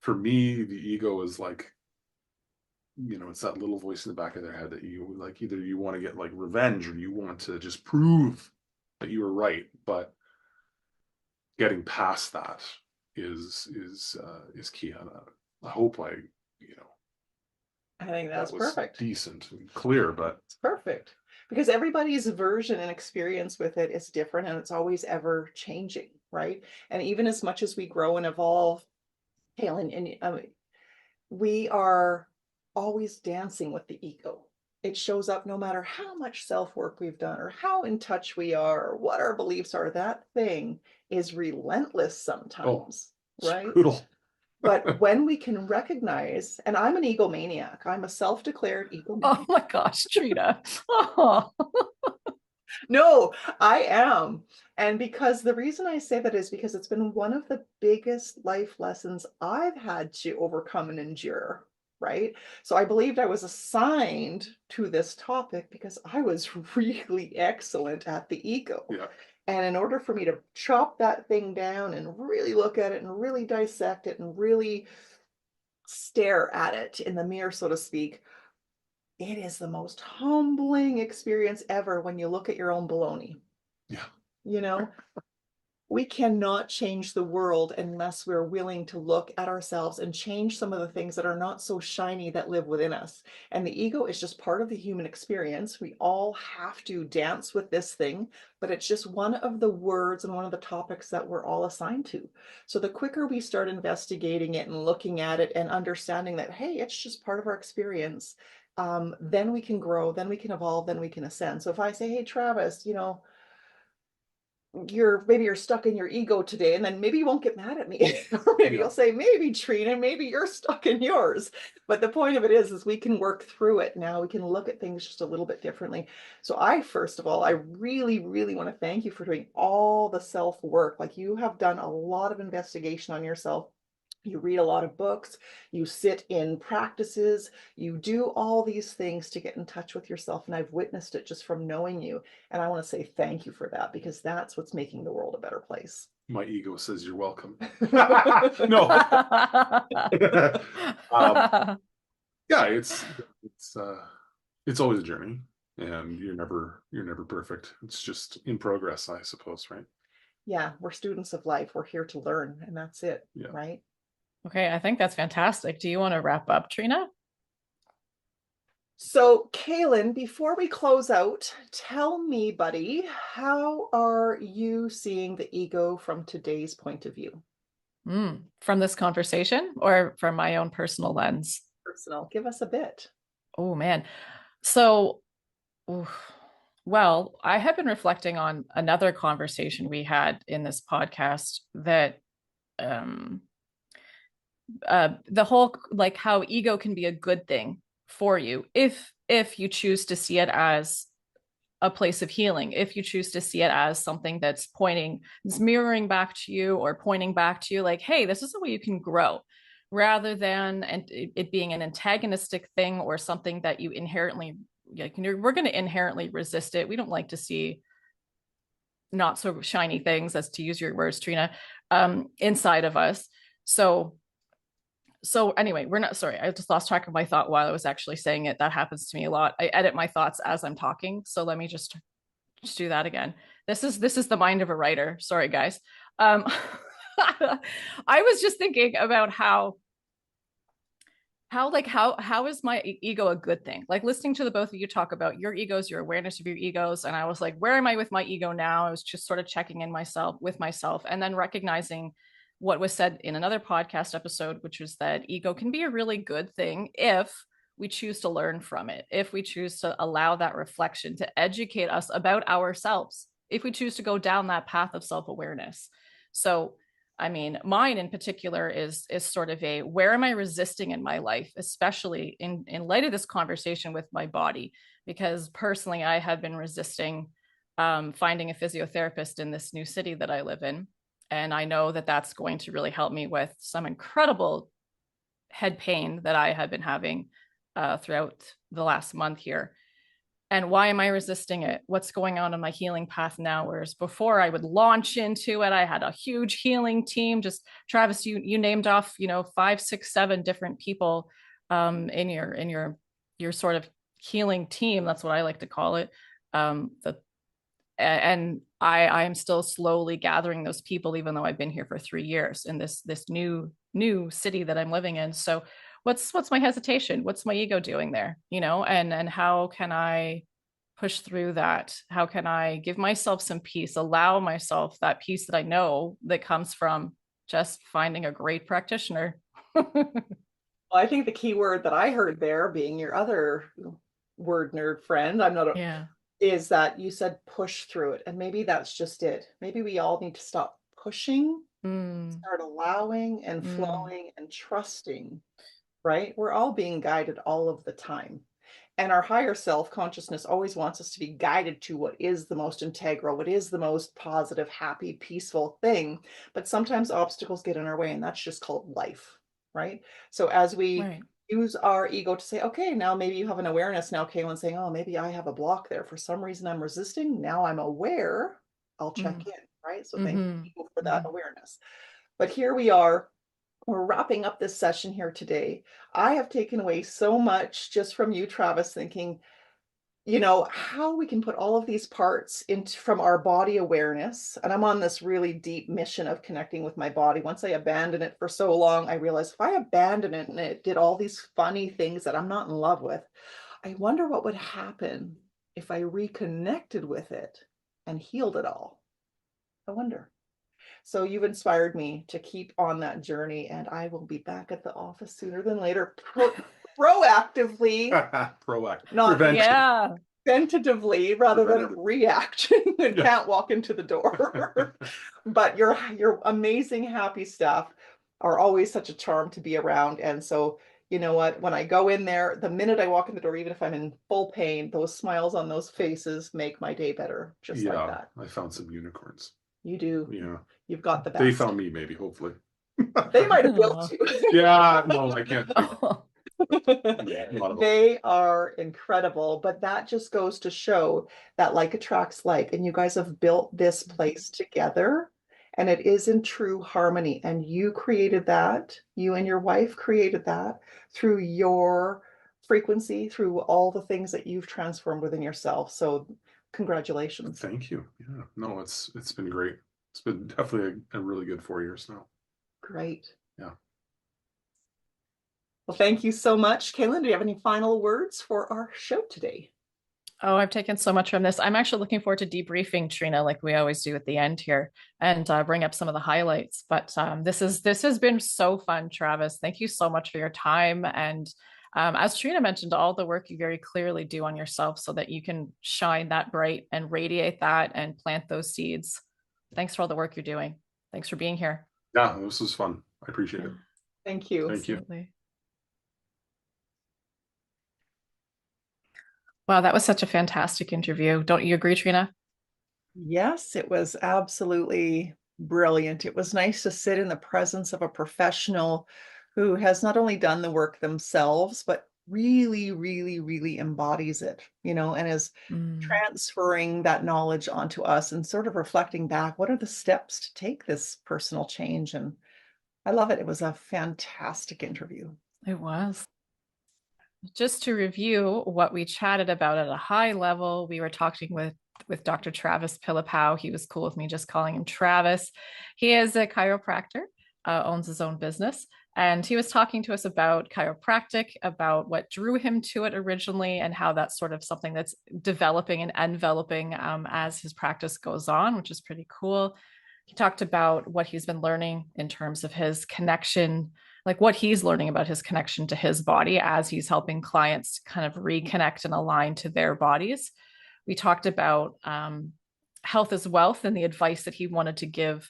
for me, the ego is like, it's that little voice in the back of their head that you like, either you want to get like revenge or you want to just prove that you were right. But getting past that is key. I hope I think that that's was perfect. decent and clear, but It's perfect because everybody's version and experience with it is different and it's always ever changing, right? And even as much as we grow and evolve, Helen, and we are always dancing with the ego. It shows up no matter how much self work we've done or how in touch we are or what our beliefs are. That thing is relentless sometimes, it's right? brutal. But when we can recognize, and I'm an egomaniac, I'm a self-declared egomaniac. Oh my gosh, Trina. Oh. No, I am. And because the reason I say that is because it's been one of the biggest life lessons I've had to overcome and endure, right? So I believed I was assigned to this topic because I was really excellent at the ego. Yeah. And in order for me to chop that thing down and really look at it and really dissect it and really stare at it in the mirror, so to speak, it is the most humbling experience ever when you look at your own baloney. Yeah. You know, we cannot change the world unless we're willing to look at ourselves and change some of the things that are not so shiny that live within us. And the ego is just part of the human experience. We all have to dance with this thing, but it's just one of the words and one of the topics that we're all assigned to. So the quicker we start investigating it and looking at it and understanding that, hey, it's just part of our experience, then we can grow, then we can evolve, then we can ascend. So if I say, hey, Travis, maybe you're stuck in your ego today, and then maybe you won't get mad at me. Or maybe you'll say, maybe Trina, maybe you're stuck in yours. But the point of it is we can work through it now. We can look at things just a little bit differently. So first of all, I really, really want to thank you for doing all the self-work. Like, you have done a lot of investigation on yourself. You read a lot of books, you sit in practices, you do all these things to get in touch with yourself. And I've witnessed it just from knowing you. And I want to say thank you for that, because that's what's making the world a better place. My ego says you're welcome. No. Yeah, it's always a journey, and you're never perfect. It's just in progress, I suppose, right? Yeah, we're students of life. We're here to learn, and that's it, Yeah. right? Okay, I think that's fantastic. Do you want to wrap up, Trina? So, Kaylin, before we close out, tell me, buddy, how are you seeing the ego from today's point of view? From this conversation or from my own personal lens? Personal. Give us a bit. Oh, man. So, well, I have been reflecting on another conversation we had in this podcast that the whole, like, how ego can be a good thing for you if you choose to see it as a place of healing, if you choose to see it as something that's mirroring back to you, or pointing back to you like, hey, this is a way you can grow, rather than it being an antagonistic thing or something that you inherently, like, we're going to inherently resist it. We don't like to see not so shiny things, as to use your words, Trina, inside of us. So anyway, I just lost track of my thought while I was actually saying it. That happens to me a lot. I edit my thoughts as I'm talking. So let me just do that again. This is the mind of a writer. Sorry, guys. I was just thinking about how is my ego a good thing? Like, listening to the both of you talk about your egos, your awareness of your egos. And I was like, where am I with my ego now? I was just sort of checking in with myself, and then recognizing what was said in another podcast episode, which was that ego can be a really good thing if we choose to learn from it, if we choose to allow that reflection to educate us about ourselves, if we choose to go down that path of self-awareness. So, I mean, mine in particular is sort of a, where am I resisting in my life, especially in light of this conversation with my body? Because personally, I have been resisting finding a physiotherapist in this new city that I live in. And I know that that's going to really help me with some incredible head pain that I have been having throughout the last month here. And why am I resisting it? What's going on in my healing path now? Whereas before I would launch into it, I had a huge healing team. Just Travis, you named off, 5, 6, 7 different people in your sort of healing team. That's what I like to call it. And I am still slowly gathering those people, even though I've been here for 3 years in this new city that I'm living in. So what's my hesitation? What's my ego doing there? And how can I push through that? How can I give myself some peace, allow myself that peace that I know that comes from just finding a great practitioner? Well, I think the key word that I heard there, being your other word nerd friend, is that you said push through it. And maybe that's just it. Maybe we all need to stop pushing, start allowing and flowing and trusting, right? We're all being guided all of the time. And our higher self consciousness always wants us to be guided to what is the most integral, what is the most positive, happy, peaceful thing. But sometimes obstacles get in our way, and that's just called life, right? So as we use our ego to say, okay, now maybe you have an awareness now, Kaylin, saying, oh, maybe I have a block there. For some reason I'm resisting. Now I'm aware. I'll check in, right? So thank you for that awareness. But here we are. We're wrapping up this session here today. I have taken away so much just from you, Travis, thinking, how we can put all of these parts from our body awareness. And I'm on this really deep mission of connecting with my body. Once I abandoned it for so long, I realized if I abandoned it and it did all these funny things that I'm not in love with, I wonder what would happen if I reconnected with it and healed it all. I wonder. So you've inspired me to keep on that journey, and I will be back at the office sooner than later, proactively. Proactive. Not prevention. Yeah. preventatively rather than react and Yeah. can't walk into the door. But your amazing, happy staff are always such a charm to be around. And so, you know what, when I go in there, the minute I walk in the door, even if I'm in full pain, those smiles on those faces make my day better, just like Yeah, that. I found some unicorns. You do. Yeah. You've got the They best. found me, maybe, hopefully. They might have built Aw. you. Yeah, no, I can't. They Not at all. are incredible, but that just goes to show that like attracts like, and you guys have built this place together, and it is in true harmony. And you created that, you and your wife created that through your frequency, through all the things that you've transformed within yourself. So congratulations. Thank you. Yeah, no, it's been great. It's been definitely a really good 4 years now. Great. Yeah. Well, thank you so much. Kaylin, do you have any final words for our show today? Oh, I've taken so much from this. I'm actually looking forward to debriefing, Trina, like we always do at the end here, and bring up some of the highlights. But this has been so fun, Travis. Thank you so much for your time. And as Trina mentioned, all the work you very clearly do on yourself so that you can shine that bright and radiate that and plant those seeds. Thanks for all the work you're doing. Thanks for being here. Yeah, this was fun. I appreciate it. Thank you. Thank you. Absolutely. Wow, that was such a fantastic interview. Don't you agree, Trina? Yes, it was absolutely brilliant. It was nice to sit in the presence of a professional who has not only done the work themselves, but really, really, really embodies it, and is transferring that knowledge onto us and sort of reflecting back, what are the steps to take this personal change? And I love it. It was a fantastic interview. It was. Just to review what we chatted about at a high level, we were talking with Dr. Travis Pilipow. He was cool with me just calling him Travis. He is a chiropractor, owns his own business, and he was talking to us about chiropractic, about what drew him to it originally, and how that's sort of something that's developing and enveloping as his practice goes on, which is pretty cool. He talked about what he's been learning in terms of his connection, like what he's learning about his connection to his body as he's helping clients kind of reconnect and align to their bodies. We talked about health is wealth, and the advice that he wanted to give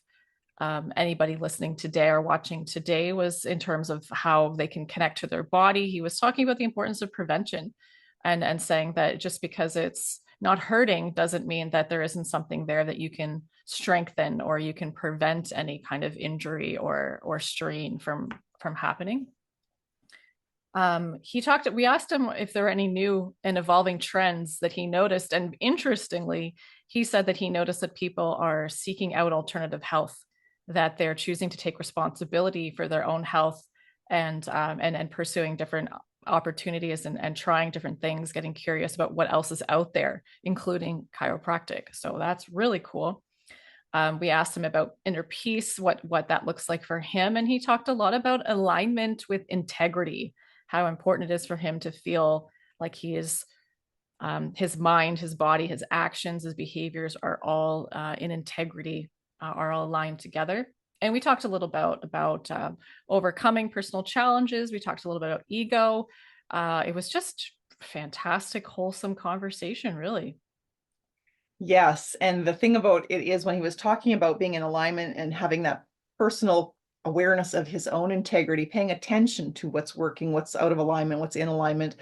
anybody listening today or watching today was in terms of how they can connect to their body. He was talking about the importance of prevention and saying that just because it's not hurting doesn't mean that there isn't something there that you can strengthen or you can prevent any kind of injury or strain from happening. We asked him if there are any new and evolving trends that he noticed. And interestingly, he said that he noticed that people are seeking out alternative health, that they're choosing to take responsibility for their own health and pursuing different opportunities and trying different things, getting curious about what else is out there, including chiropractic. So that's really cool. We asked him about inner peace, what that looks like for him. And he talked a lot about alignment with integrity, how important it is for him to feel like he is, his mind, his body, his actions, his behaviors are all in integrity, are all aligned together. And we talked a little about overcoming personal challenges. We talked a little bit about ego. It was just fantastic, wholesome conversation, really. Yes. And the thing about it is when he was talking about being in alignment and having that personal awareness of his own integrity, paying attention to what's working, what's out of alignment, what's in alignment,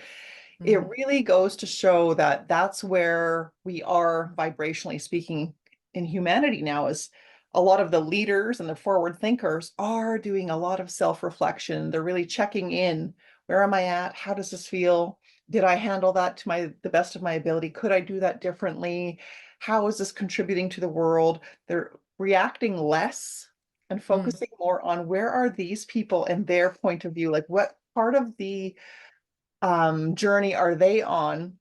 it really goes to show that that's where we are vibrationally speaking in humanity now. Is a lot of the leaders and the forward thinkers are doing a lot of self-reflection. They're really checking in. Where am I at? How does this feel? Did I handle that to the best of my ability? Could I do that differently? How is this contributing to the world? They're reacting less and focusing more on where are these people and their point of view? Like what part of the journey are they on,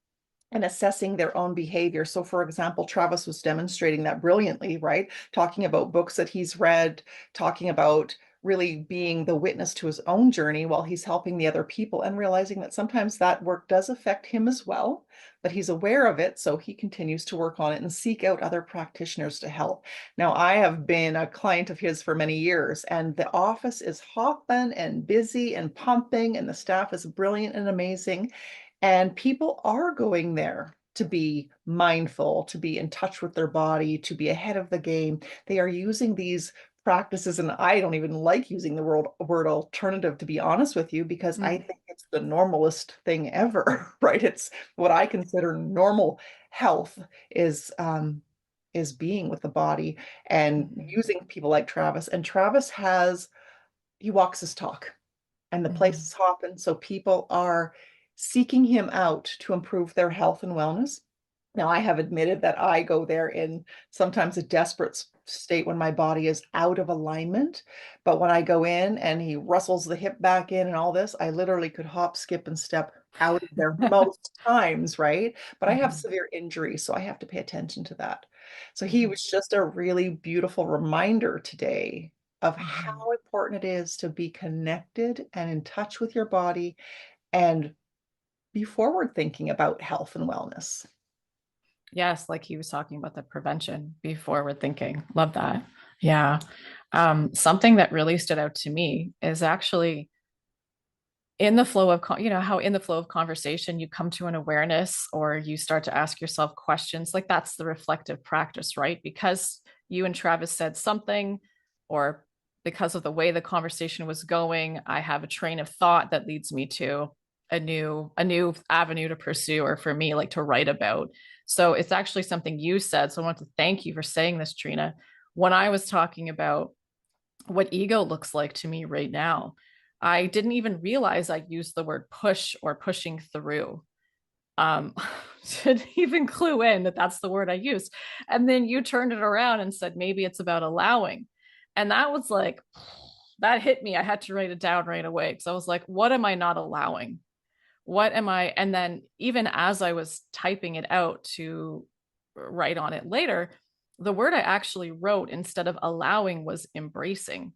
and assessing their own behavior. So for example, Travis was demonstrating that brilliantly, right? Talking about books that he's read, talking about really being the witness to his own journey while he's helping the other people, and realizing that sometimes that work does affect him as well, but he's aware of it. So he continues to work on it and seek out other practitioners to help. Now, I have been a client of his for many years, and the office is hopping and busy and pumping, and the staff is brilliant and amazing. And people are going there to be mindful, to be in touch with their body, to be ahead of the game. They are using these practices, and I don't even like using the word alternative, to be honest with you, because I think it's the normalest thing ever, right? It's what I consider normal health is being with the body and using people like Travis. And Travis he walks his talk, and the place is hopping. So people are seeking him out to improve their health and wellness. Now, I have admitted that I go there in sometimes a desperate state when my body is out of alignment. But when I go in and he rustles the hip back in and all this, I literally could hop, skip, and step out of there most times, right? But I have severe injuries, so I have to pay attention to that. So he was just a really beautiful reminder today of how important it is to be connected and in touch with your body and be forward thinking about health and wellness. Yes, like he was talking about the prevention, be forward thinking. Love that. Yeah. Something that really stood out to me is actually in the flow of, how in the flow of conversation, you come to an awareness or you start to ask yourself questions. Like that's the reflective practice, right? Because you and Travis said something, or because of the way the conversation was going, I have a train of thought that leads me to a new avenue to pursue, or for me, like to write about. So it's actually something you said. So I want to thank you for saying this, Trina. When I was talking about what ego looks like to me right now, I didn't even realize I used the word push or pushing through. Didn't even clue in that that's the word I used. And then you turned it around and said, maybe it's about allowing. And that was like, that hit me. I had to write it down right away. Because I was like, what am I not allowing? What am I? And then even as I was typing it out to write on it later, the word I actually wrote instead of allowing was embracing.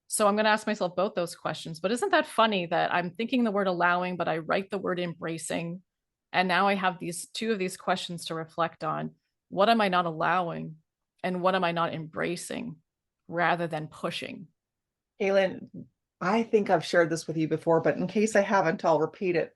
So I'm going to ask myself both those questions. But isn't that funny that I'm thinking the word allowing, but I write the word embracing? And now I have these two of these questions to reflect on. What am I not allowing? And what am I not embracing rather than pushing? Kaylin, I think I've shared this with you before, but in case I haven't, I'll repeat it.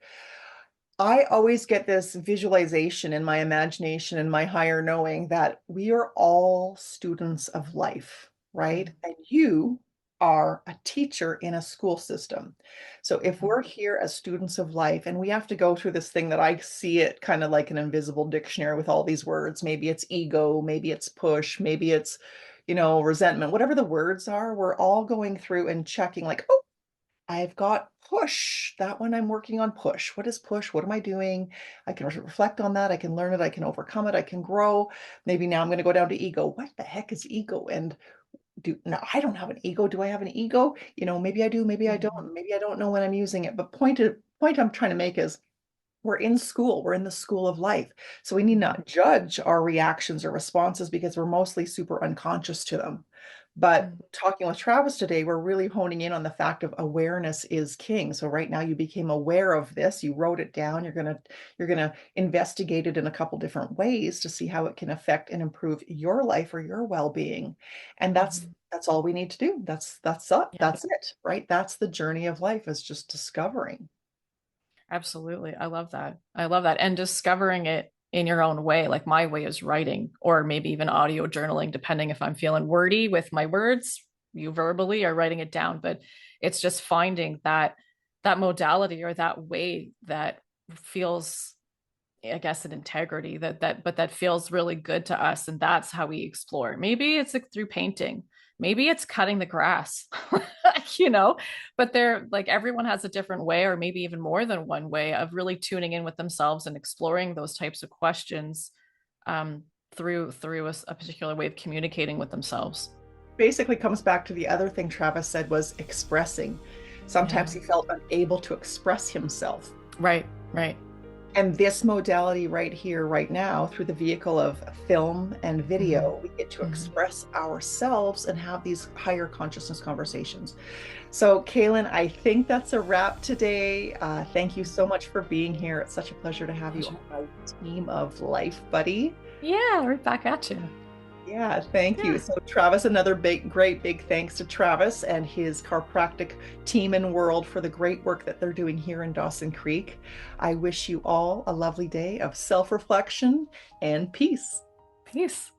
I always get this visualization in my imagination and my higher knowing that we are all students of life, right? And you are a teacher in a school system. So if we're here as students of life and we have to go through this thing that I see it kind of like an invisible dictionary with all these words, maybe it's ego, maybe it's push, maybe it's, resentment, whatever the words are, we're all going through and checking like, oh, I've got push. That one I'm working on push. What is push? What am I doing? I can reflect on that. I can learn it. I can overcome it. I can grow. Maybe now I'm going to go down to ego. What the heck is ego? And no, I don't have an ego. Do I have an ego? Maybe I do, maybe I don't. Maybe I don't know when I'm using it. But point I'm trying to make is we're in school. We're in the school of life. So we need not judge our reactions or responses because we're mostly super unconscious to them. But talking with Travis today, we're really honing in on the fact of awareness is king. So right now you became aware of this, you wrote it down, you're gonna investigate it in a couple different ways to see how it can affect and improve your life or your well-being. And that's all we need to do. That's it, right? That's the journey of life, is just discovering. Absolutely. I love that. I love that. And discovering it in your own way. Like my way is writing, or maybe even audio journaling, depending if I'm feeling wordy with my words, you verbally are writing it down. But it's just finding that modality or that way that feels, I guess, an integrity but that feels really good to us. And that's how we explore. Maybe it's like through painting. Maybe it's cutting the grass, but they're like, everyone has a different way, or maybe even more than one way of really tuning in with themselves and exploring those types of questions through a particular way of communicating with themselves. Basically comes back to the other thing Travis said was expressing. Sometimes he felt unable to express himself. Right. And this modality right here, right now, through the vehicle of film and video, we get to express ourselves and have these higher consciousness conversations. So, Kaylin, I think that's a wrap today. Thank you so much for being here. It's such a pleasure to have you on my team of life, buddy. Yeah, right back at you. Yeah, thank you. Yeah. So Travis, another great big thanks to Travis and his chiropractic team and world for the great work that they're doing here in Dawson Creek. I wish you all a lovely day of self-reflection and peace. Peace.